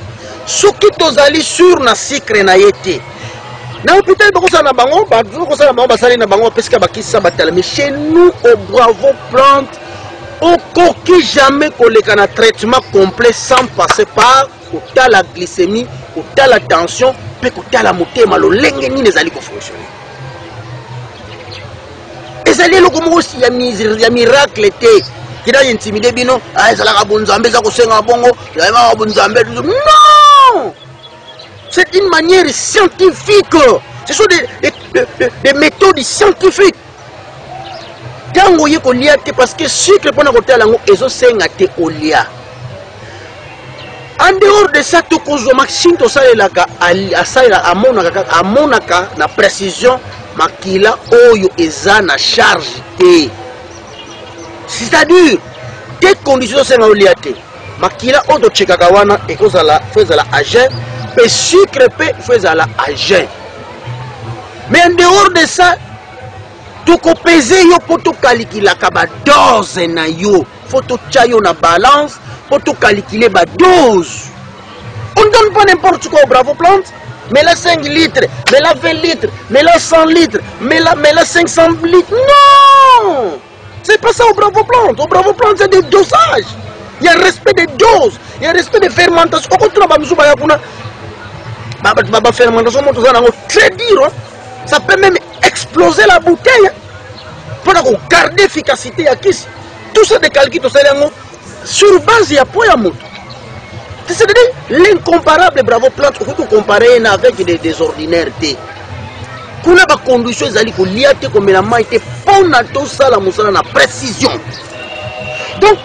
Speaker 3: soki tozali sur na sucre na yete. Na hôpital bakosa na bango, bakosa na bango basali na bango pesika bakisa batala. Mais chez nous au Bravo Plante, okoki jamais koleka na traitement complet sans passer par kota la glycémie, kota la tension, pe kota la motema lolenge nini ezali ko fonctionner. Ezali loko mo si ya miracle te kida intimidé bino ezala ka bonzambe za ko senga bongo ya ma bonzambe. Non, c'est une manière scientifique, ce sont des méthodes scientifiques. Tango ye ko liate parce que sucre pona ko tala ngo ezo senga te olia. En dehors de ça, tout kozo machine to salelaka asala amonaka na précision makila oyo eza na charge te. C'est-à-dire des conditions senga oliate. Makila oto chekaka wana ekozala fezala agent, pe sucre pe fezala agent. Mais en dehors de ça, tout ko peser yo poto calculer ka ba dose na yo, photo chayo na balance. Pour tout calculer ma dose. On ne donne pas n'importe quoi au Bravo Plante. Mais la 5 litres, mais la 20 litres, mais la 100 litres, mais la 500 litres. Non! C'est pas ça au Bravo Plante. Au Bravo Plante, c'est des dosages. Il y a un respect des doses. Il y a un respect des fermentations. Au contraire, la fermentation, très dur. Ça peut même exploser la bouteille. Pour garder l'efficacité à qui. Tout ça de calcul, tout ça, sur base ya po ya moto. C'est-à-dire l'incomparable Bravo Plante, on peut comparer avec des ordinaires té. Kuna ba conditions zali ko liate ko melama été pona to sala musala na précision. Donc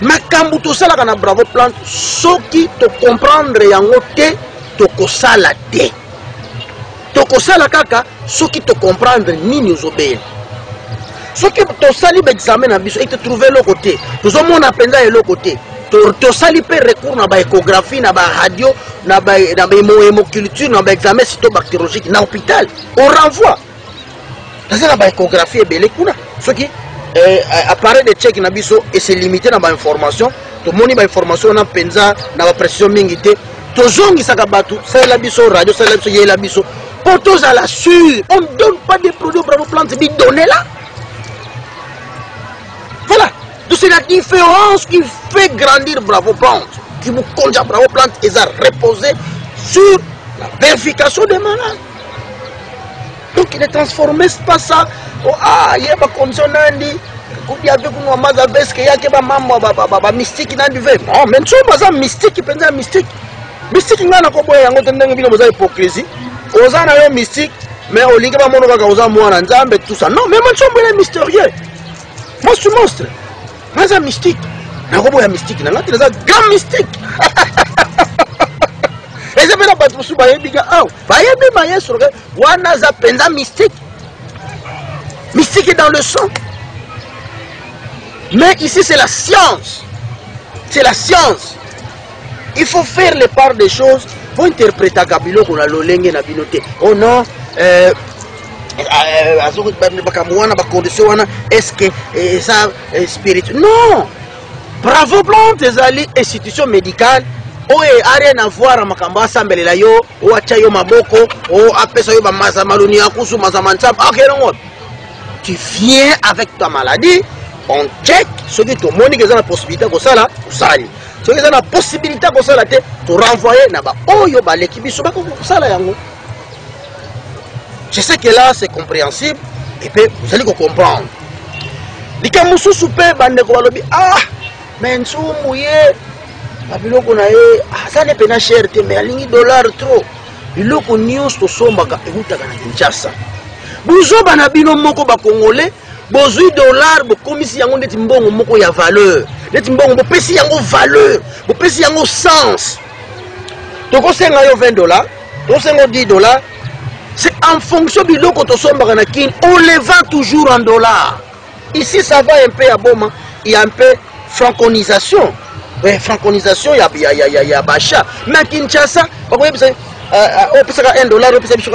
Speaker 3: makambu to sala kana Bravo Plante soki to comprendre yango té to ko sala té. To ko sala kaka soki to comprendre nini ozobela. Ce qui est sali examen à biso et te trouver le côté. Nous avons appris le côté. tosali pe recours na ba échographie na ba radio na ba hémoculture na ba examen cytobactériologique na hôpital on renvoie na ba échographie ebele kuna soki appareil de check na biso et c'est limité na ba information to moni ba information na penza na ba pression mingi te to zongi saka batu ça la biso radio ça la biso yela biso pour tous à la sûre on donne pas des produits Bravo Plante bi donner là voilà. Donc c'est la différence qui fait grandir Bravo Plante, qui vous conduit à Bravo Plante et ça reposer sur la vérification des malades. Donc il est transformé, c'est pas ça. Oh, ah, il y a pas condition nandi. Il y a des gens qui ont des mystique nandi fait. Non, mais tu as un mystique qui pense à mystique. Mystique n'a pas quoi y a une hypocrisie. Aux gens ont mystique, mais au lieu de mon aux moi en tout ça. Non, mais moi je suis mystérieux. Moi je suis monstre. Moi c'est mystique. Na robo ya mystique na ngati za grand mystique. Et c'est pas pour souba yebiga ah. Ba yebi ma yeso wana za penza mystique. Mystique est dans le sang. Mais ici c'est la science. C'est la science. Il faut faire les parts des choses. Faut interpréter Kabilo qu'on a l'olenge na binoté. Oh non, est-ce que ça spirituel? Non. Bravo Plante ezali institution médicale. Oh a rien à voir makambo asambela yo, o acha yo maboko, o apesa yo ba mazamaluni akusu mazamantsam. OK, tu viens avec ta maladie, on check ce qui te monique la possibilité que ça là, ça ce qui la possibilité que ça là te renvoyer na ba oyo ba l'équipe so ba ko ça là yango. Je sais que là c'est compréhensible et puis vous allez comprendre. Dika musu souper bande ko balobi ah mais nsumu ye babiloko na ye ça n'est pas cher mais alingi dollar trop. Biloko news to sombaka ekutaka na Kinshasa. Buzo bana bino moko ba congolais bozui dollar bo komisi yango ndeti mbongo moko ya valeur. Ndeti mbongo bo pesi yango valeur, bo pesi yango sens. Toko senga yo $20, toko senga $10. C'est en fonction du lot que on les vend toujours en dollars. Ici, ça va un peu à Boma. Il y a un peu franconisation. Ouais, franconisation, il y a Bacha. Mais à Kinshasa, on peut $1, on peut 1.5,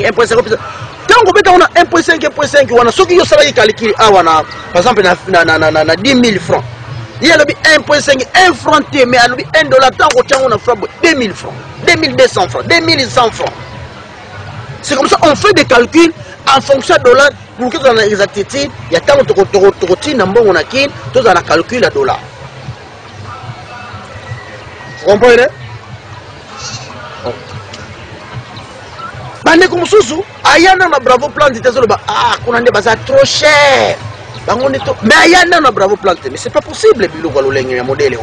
Speaker 3: 1.5. Tant qu'on a 1.5, on a ceux qui ont calculé, par exemple, 10 000 francs. Il y a 1.5, 1 franc, mais $1, tant qu'on a frappé 2 000 francs, 2200 francs, 2100 francs. C'est comme ça, on fait des calculs en fonction de dollar. Pour que dans l'exactitude, il y a tant de on a qui, tout dans la calcul à dollar. Vous comprenez? Bande comme Sousou, Ayana na Bravo Plante, ah, qu'on a des bazar trop cher. Mais Ayana na Bravo Plante, mais c'est pas possible, le modèle.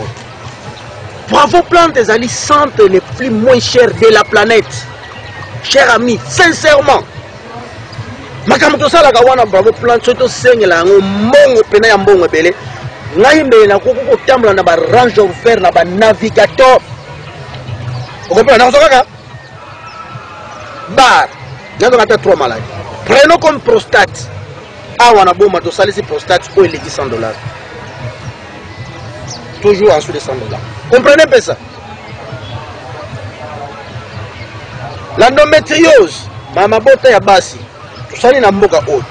Speaker 3: Bravo Plante, c'est les centres les plus moins chers de la planète. Cher ami, sincèrement, makamto sala kawana Bravo Plante soto sengela ngo mongo pena ya mbongo bele ngaimbe na koko tambla na ba range offert na ba navigateur. Vous comprenez na kaka bar nando kata 3 maladies. Prenons comme prostate. Ah wana boma to salisi prostate ko eleki $100. Toujours en dessous de $100. Comprenez pas ça? L'endométriose, mama bota ya basi, tusali na mboka oyo.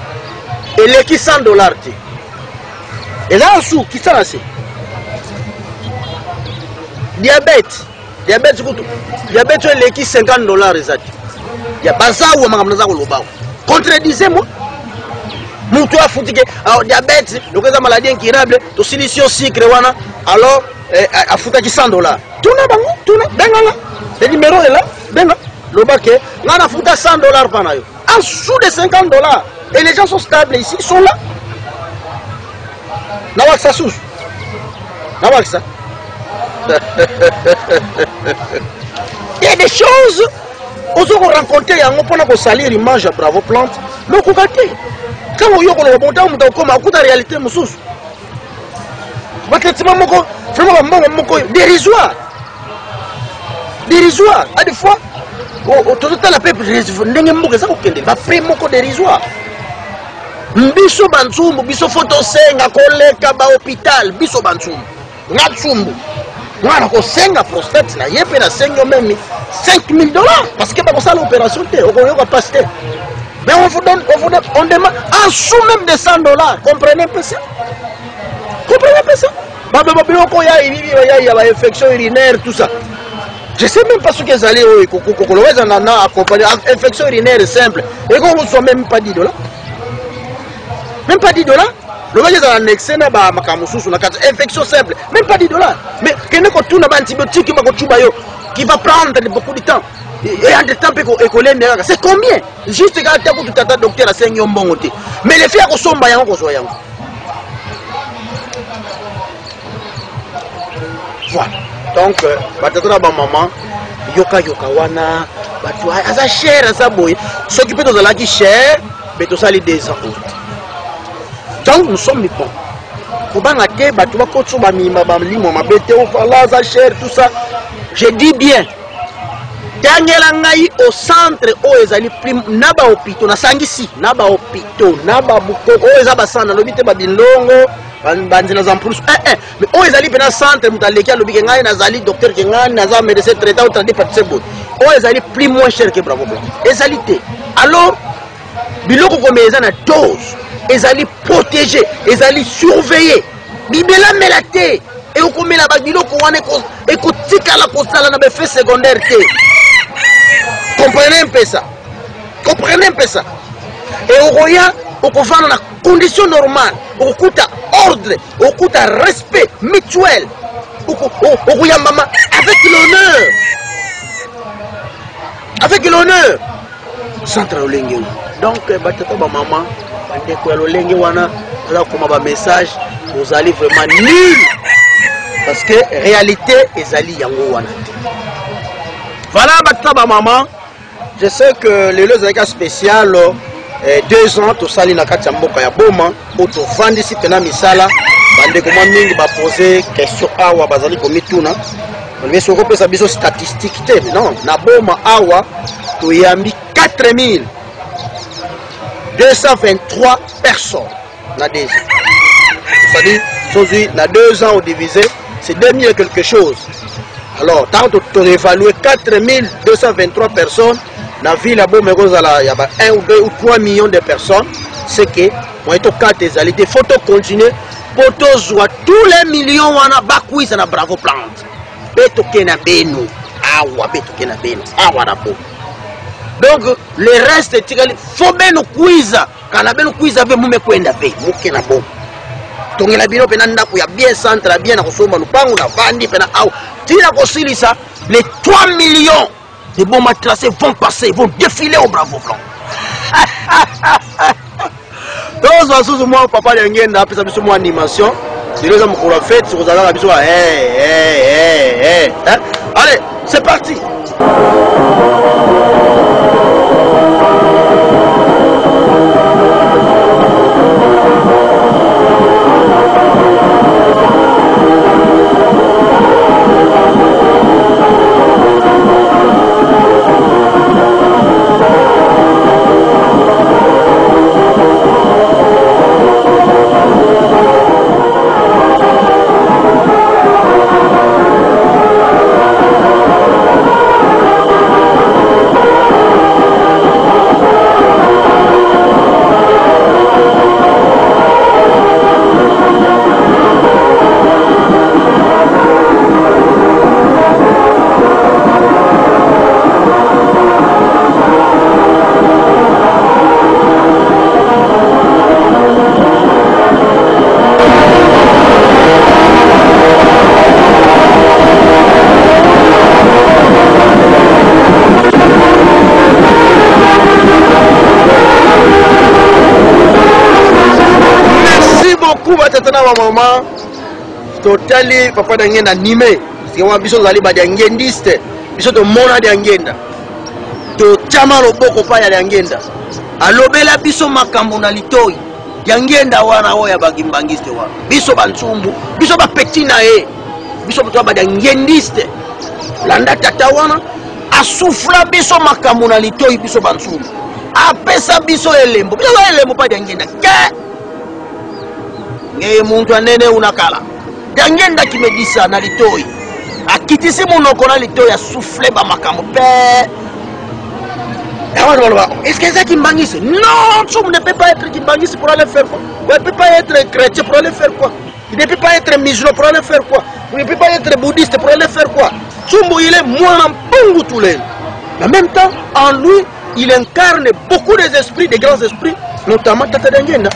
Speaker 3: Eleki $100 te. Et là en dessous, qui ça c'est? Diabète kutu. Diabète eleki $50 ezati. Ya bazawo makamna ko lobao. Contredisez-moi. Mutu afutike, alors diabète, le maladie incurable, to silicio sucre wana, alors afuta ki $100. Tuna bango, tuna benga. Le numéro est là, benga. Le baquet, là on a foutu $100 par an. En dessous de $50. Et les gens sont stables ici, ils sont là. N'a ça sous. N'a ça. Il y a des choses. Aux autres rencontrés, on peut salir l'image à Bravo Plante. Mais on peut quand on y a un bon temps, on a une réalité. Dérisoire. Dérisoire. À des fois. Tout la peuple va faire dérisoire. Biso banzumbu, biso photo senga koleka ba hôpital, biso banzumbu. Natsumbu. Mwana ko senga prostate na yepe na sengo même $5 000 parce que ba ça l'opération té on va passer. Mais on vous demande en sous même de $100. Comprenez un peu ça? Comprenez un peu ça? Il y a infection urinaire, tout ça. Je ne sais même pas ce qu'ils allaient accompagner. Infection urinaire simple. Et qu'on ne soit même pas $10. Même pas $10. Le gars est annexé à infection simple. Même pas $10. Mais qu'il y a un antibiotique qui va prendre beaucoup de temps. Et en temps, c'est combien? Juste quand tu as un docteur à 5 ans. Mais les filles sont baillants. Voilà. Donc, maman, yoka wana, ça cher, ça boy. Ce qui peut nous aller cher, mais tout ça les 2 ans. Donc, nous sommes bons. Pour bangater, tu vas ça cher, tout ça. Je dis bien. Dernier au centre, ezali prime naba hôpitaux na sangisi naba hôpitaux naba buko ezaba sana lobite babilongo banzela za plus mais ezali pena centre mutaleki lobike ngai nazali docteur ngani naza médecin traitant au traité partie bon ezali plus moins cher que Bravo Blanc ezali te alors biloko comme eza na dose ezali protéger ezali surveiller bibela melate et okomela ba biloko wana ekotika la kosala na effet secondaire te. Comprenez un peu ça. Comprenez un peu ça. Et au Roya, on peut faire dans condition normale. On coûte ordre, on coûte respect mutuel. Au Roya maman, avec l'honneur. Avec l'honneur. Centre Olenge. Donc, batata maman, on est Olenge wana, là comme un message, vous allez vraiment nul. Parce que réalité, ils allient yango wana. Voilà batata maman. Je sais que les cas spécial 2 ans tout ça na kati mboka ya boma auto vandi si pena misala bande comment mingi ba poser question awa bazali komituna mais ce repose biso statistique te non na boma awa to yambi 4223 personnes na déjà c'est-à-dire sozi na 2 ans au divisé c'est 2000 quelque chose. Alors tant to évaluer 4223 personnes. La ville a beau me il y a 1 ou 2 ou 3 millions de personnes. C'est que moi et 4 des photos continuer pour tous les millions wana bakouisa na Bravo Plante. Beto kena benu. Awa beto kena benu. Awa na po. Donc le reste tikali faut benu kuiza. Kana benu kuiza be mume kwenda be. Muke na bo. Tongela bino pena ndako ya bien centre bien na kosomba lupangu na vandi pena au. Tina kosilisa les 3 millions. Les bons matrassés vont passer, vont défiler au Bravo Blanc. Donc, c'est moi, papa de Ngenda, après ça, c'est moi animation. Je les ai pour la fête, sur la besoin. Allez, c'est parti. Maman, totali papa d'angenda animé. Si on a besoin d'aller bas d'angendiste, besoin de mona d'angenda. To chama loboko pa ya d'angenda. Alobela biso makambo na litoi. D'angenda wana oya bagimbangiste wana. Biso bansumbu, biso ba petit na e. Biso to ba d'angendiste. Landa tata wana asufla biso makambo na litoi biso bansumbu. Apesa biso elembo. Biso elembo pa d'angenda. Ngeye muntu anene unakala Dangenda qui me dit ça na litoi. Akitisi monoko na litoi a soufflé ba makambo pe. Est-ce que c'est Kimbangis? Non, tu ne peux pas être Kimbangis pour aller faire quoi? Tu ne peux pas être chrétien pour aller faire quoi? Tu ne peux pas être musulman pour aller faire quoi? Tu ne peux pas être bouddhiste pour aller faire quoi? Tsumbo, il est moins en pongu tous les. Mais en même temps, en lui, il incarne beaucoup des esprits, des grands esprits, notamment Tata Dangenda.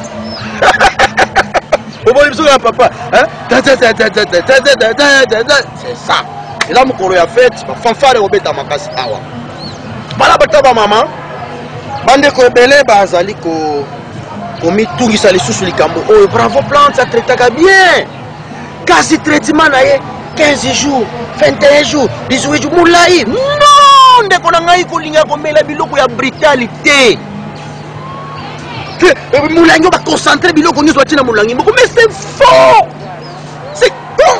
Speaker 3: Papa, c'est ça. Et là, mon a fait, ma fanfare au bêta ma casse. Voilà, bataba maman. Bande ko belé bazali ko mi tungisa les sous likambo. Oh, bravo plante, ça traite bien. Quasi traitement na 15 jours, 21 jours, 18 jours moulaï. Non, ndeko na ngai ko linga ko mela biloko ya brutalité. Moulaï va concentrer biloko ni soit na moulaï. Mais c'est faux. C'est con.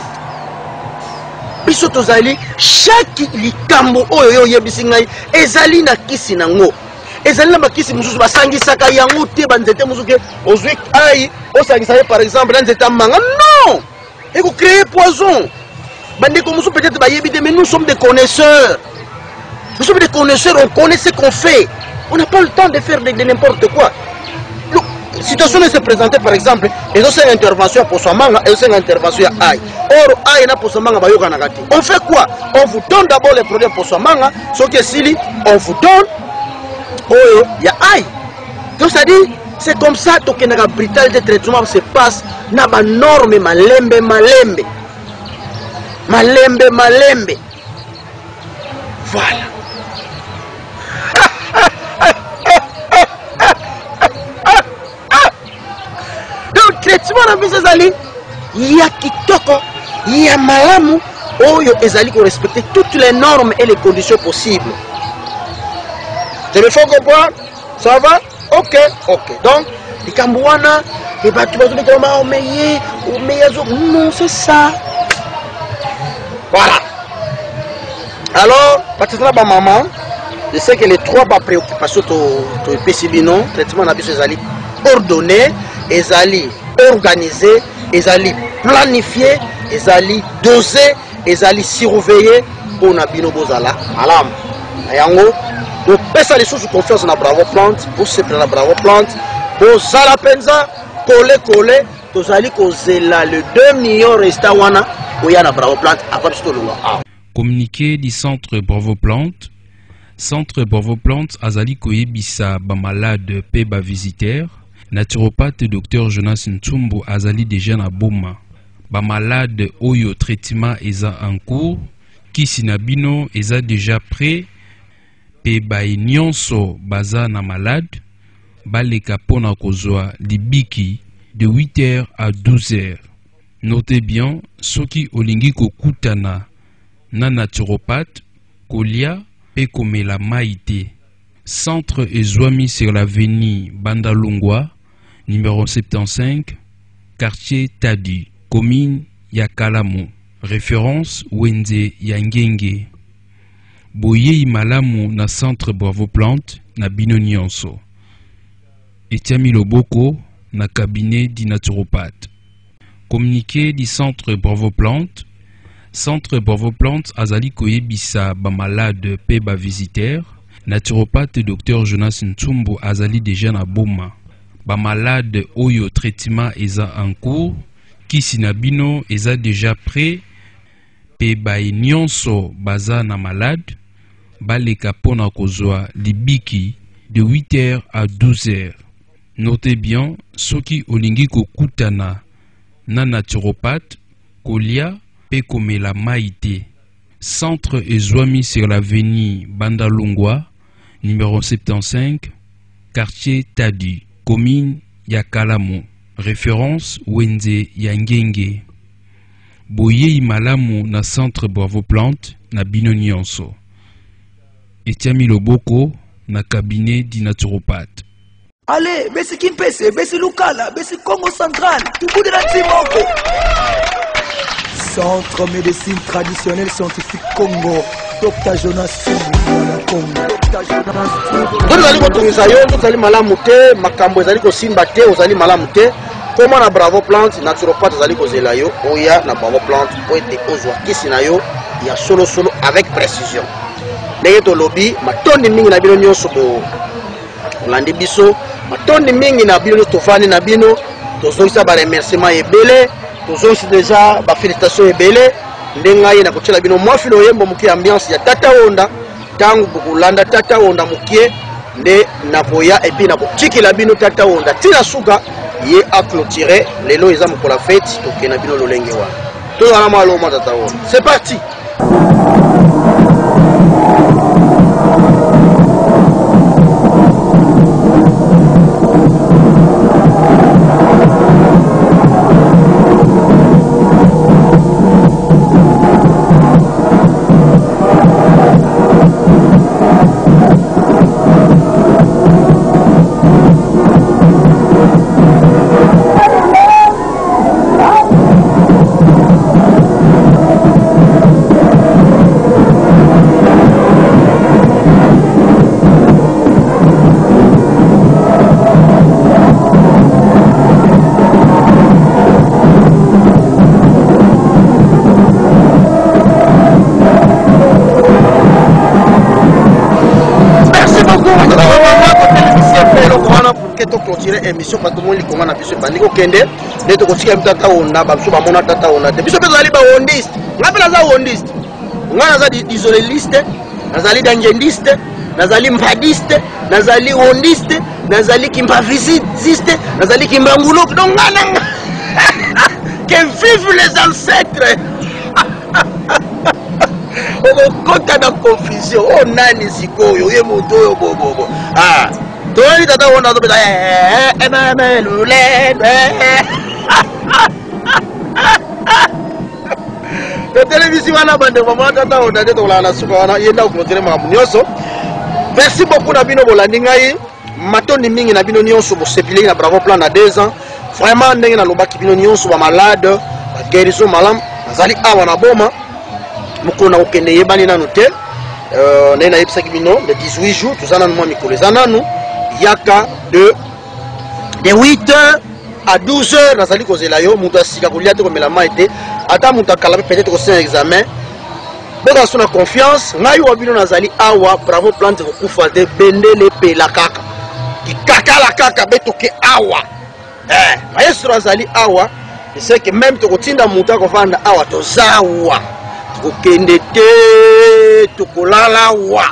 Speaker 3: Biso tozali chaque likambo oyo yebisi ngai ezali na kisi nango. Ezali na makisi mususu basangisaka yango te banzete musuke ozwi ai osangisa par exemple na nzeta manga. Non! Et vous créez poison. Bandeko mususu peut-être bayebi te, mais nous sommes des connaisseurs. Nous sommes des connaisseurs, on connaît ce qu'on fait. On n'a pas le temps de faire de n'importe quoi. La situation se présente par exemple, et ont une intervention pour son manga, et une intervention à aïe. Or, aïe n'a pour son manga, on fait quoi? On vous donne d'abord les produits pour son manga, ce qui est sili, on vous donne, oh, il y a aïe. Donc ça dit, c'est comme ça que la brutalité de traitement se passe, n'a pas norme, malembe. Voilà. Traitement na biso ezali ya kitoko ya malamu oyo ezali ko respecter toutes les normes et les conditions possibles. Je me fais comprendre? Ça va? Ok. Donc likambwana et batu bazo de comment non, c'est ça. Voilà. Alors, patata ba maman, je sais que les trois préoccupations to pesibino, traitement na biso ezali ordonné, ezali organisé, ezali planifié, ezali dosé, ezali surveillé pour nabino bozala malam. Ayango, pour pesa les choses confiance na Bravo Plante, pour se prendre Bravo Plante, pour sala penza, coller, tozali kozela le 2 millions restant wana oya na Bravo Plante après tout longa.
Speaker 4: Communiqué du centre Bravo Plante. Centre Bravo Plante azali koyebisa ba malade pe ba visiteur. Naturopathe Dr Jonas Ntsumbu azali déjà na boma. Ba malade oyo traitement eza en cours, kisi na bino eza déjà prêt, pe ba nyonso baza na malade, baleka pona kozwa libiki de 8h à 12h. Notez bien, soki olingi kokutana na naturopathe, kolia pe komela maïté. Centre ezwami sur l'avenue Bandalungwa, numéro 75, quartier Tadi, commune Yakalamu, référence Wenze Yangenge. Boye Malamu na centre Bravo Plante na bino nyonso. Etiami Loboko na cabinet di naturopathe. Communiqué du centre Bravo Plante. Centre Bravo Plante azali koyebisa ba malade pe ba visiteur. Naturopathe Dr Jonas Ntsumbu azali déjà na boma. Ba malade oyo traitement eza en cours, kisi na bino eza déjà prêt, pe ba nyonso baza na malade, baleka pona kozwa libiki de 8h à 12h. Notez bien, soki olingi kokutana na naturopathe, kolia pe komela maïté. Centre ezwami sur l'avenue Bandalungwa, numéro 75, quartier Tadi, commune Yakalamu, référence Wenze Yangenge. Boye Malamu na centre Bravo Plante na bino nyonso. Etiami Loboko na cabinet di naturopathe.
Speaker 2: Allez, besi Kimpese, besi Lukala, besi Congo Central, tout bout de la Timoko. Centre médecine traditionnelle scientifique Congo, Dr Jonas Congo.
Speaker 3: Tozali kotungisa yo, tozali malamu te, makambo ezali kosimba te, ozali malamu te. Comment na Bravo Plante naturopathe zali kozela yo oya na Bravo Plante po ete ozwa kisi na yo ya solo avec précision. Ndenge to lobby matondi mingi na bino nyonso bo olandi biso matondi mingi na bino tofani na bino tozongisa ba remerciement ebele tozongisa déjà ba félicitations ebele ndenga ye na kochela bino mwafilo yembo muki ambiance ya Tata Onda tangu bukulanda Tata Onda mukie nde na boya et puis na kochikila bino Tata Onda tina suka ye a clôturé lelo eza mokola fête tokena bino lolenge wa to wana malo mo Tata Onda. C'est parti. Clôturer émission parce que tout le monde comment na biso bandiko kende de to kotika Tata Onda ba biso ba mona Tata Onda de biso bezali ba ondiste ngapela za ondiste ngana za isoléliste nazali dangendiste nazali mpadiste nazali ondiste nazali kimbavisiste nazali kimbangulo donc ngana que vivent les ancêtres. On compte dans confusion oh nani sikoyo ye moto yo bobo ah Tony Tata Onda to la télévision wana bande maman Tata Onda de la na suka wana yenda clôturer makambo nyonso. Merci beaucoup na bino bolandi ngai matondi mingi na bino nyonso bo sepilé na Bravo Plan na 2 ans vraiment ndenge na lobaki bino nyonso ba malade ba guérison malam nazali awa na boma mukona okende yebani nanu te nena yebisaki bino de 18 jours tuzana no mikolo zananu yaka de 8h à 12h nazali kozela yo mutu asika kolia te komela mai te ata mutu akala peut-être ko un examen boka sona confiance ngai wa bino nazali awa Bravo Plante kokufa te bendele pela kaka kikakala kaka betoke awa maestro azali awa c'est que même to kotinda mutu akovanda awa tozawa kokende te tokolala wa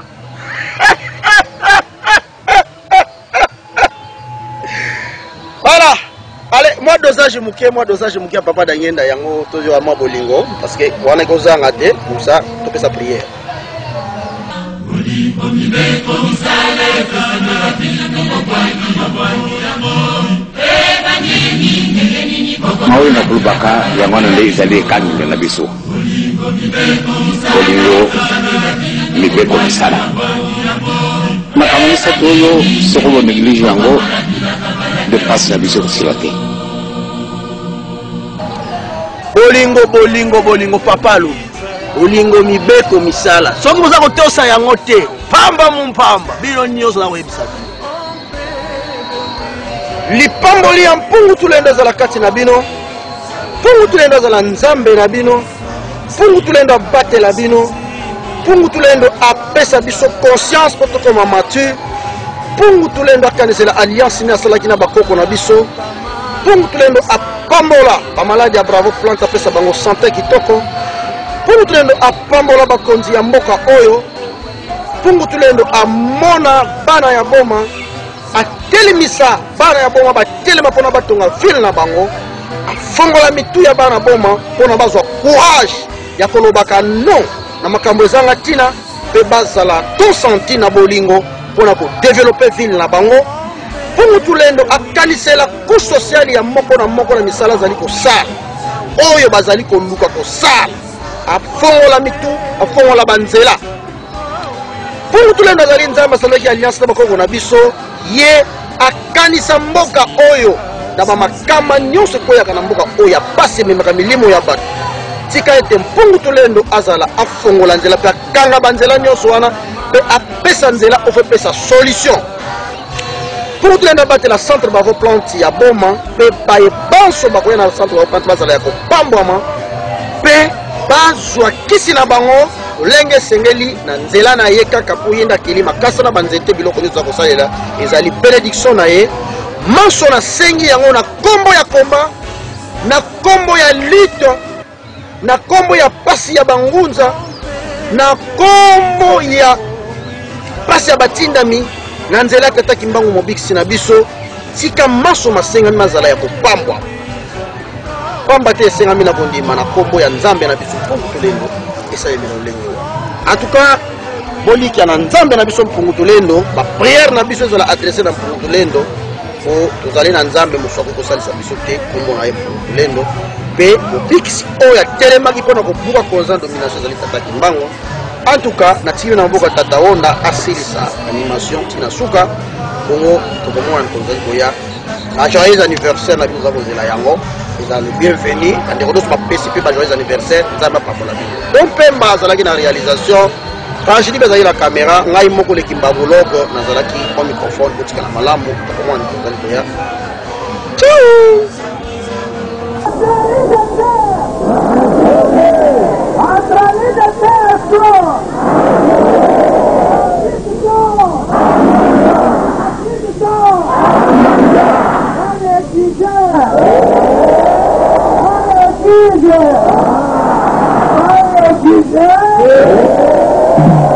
Speaker 3: voilà. Allez, moi dosage mouké à papa d'Anyenda yango toujours à moi bolingo parce que on est causé en athée pour ça tout sa prière.
Speaker 5: Maui na kulubaka yango nde izali kanyi na biso. Bolingo mibeko misala. Makamisa toyo soko néglige yango de passe la biso silate. Bolingo papalo. Bolingo mibeko misala. Soki boza kotosa yango te, pamba mumpamba, bino nyonso na website. Lipamboli ya mpungu tulenda za la kati na bino. Mpungu tulenda za la nzambe na bino. Mpungu tulenda bate la bino. Mpungu tulenda apesa biso conscience poto koma mature. Mpungu tulenda kanisela alliance na salaki na bakoko na biso. Mpungu tulenda apambola ba maladi ya Bravo Plante apesa bango santé kitoko. Mpungu tulenda apambola bakonzi ya mboka oyo. Mpungu tulenda amona bana ya boma. Atelemisa bana ya boma batelema pona batonga ville na bango. Afongola mitu ya bana boma pona bazwa courage ya kolobaka non na makambo ezanga tina pe bazala to senti na bolingo pona ko développer ville na bango. Mpungu tulenda akanisela couche sociale ya moko na misala zali ko sala oyo bazali ko luka ko sala afongola mitu afongola banzela. Mpungu tulenda zali nzamba salaki alliance na bakoko na biso ye akanisa mboka oyo na bamakama nyonso koyaka na mboka oyo apasi memaka milimo ya bato tika ete mpungu tulendo azala afongola nzela pe akanga banzela nyonso wana pe apesa nzela ofe pesa solution.
Speaker 3: mpungu tulenda batela centre bavo plante ya boma mpe baye banso bakoya na centre bavo plante bazala ya kopambwama mpe bazwa kisi na bango lolenge esengeli na nzela na ye kaka mpo yenda akeli makasa na banzete biloko nyonso akosalela ezali bénédiction na ye manso nasengi yango na nkombo ya komba na nkombo ya lito na nkombo ya pasi ya bangunza na nkombo ya pasi ya batindami na nzela atataki mbangu mobikisi na biso tika maso masengami mazala ya kopambwa pamba te esengami na kondima na nkombo ya nzambe na biso mpungu tolendo esalemi na lolenge en tout cas bolikia na nzambe na biso mpungu tolendo bapriere na biso ezala adresse na mpungu tolendo po tozali na nzambe mosu akokosalisa biso te nkombo na ye mpungu tolendo mpe mobikisi oyo atelemaki mpona kobuka konza domination ezali tataki mbango en tout cas natikili na mboka tata onda asilisa animation tina suka bongo tokomona tozali koya joyeux anniversaire na bino za kozela yango ezali bienvenu bandeko nyonso bapesi mpe bajoyeux anniversaire nzambe apakola bino donc mpemba azalaki na réalisation franchili mpe ezali na caméra ngai moko lekimba boloko nazalaki mwa microphone kotikala malamu tokomona tozali koya
Speaker 6: Yeah.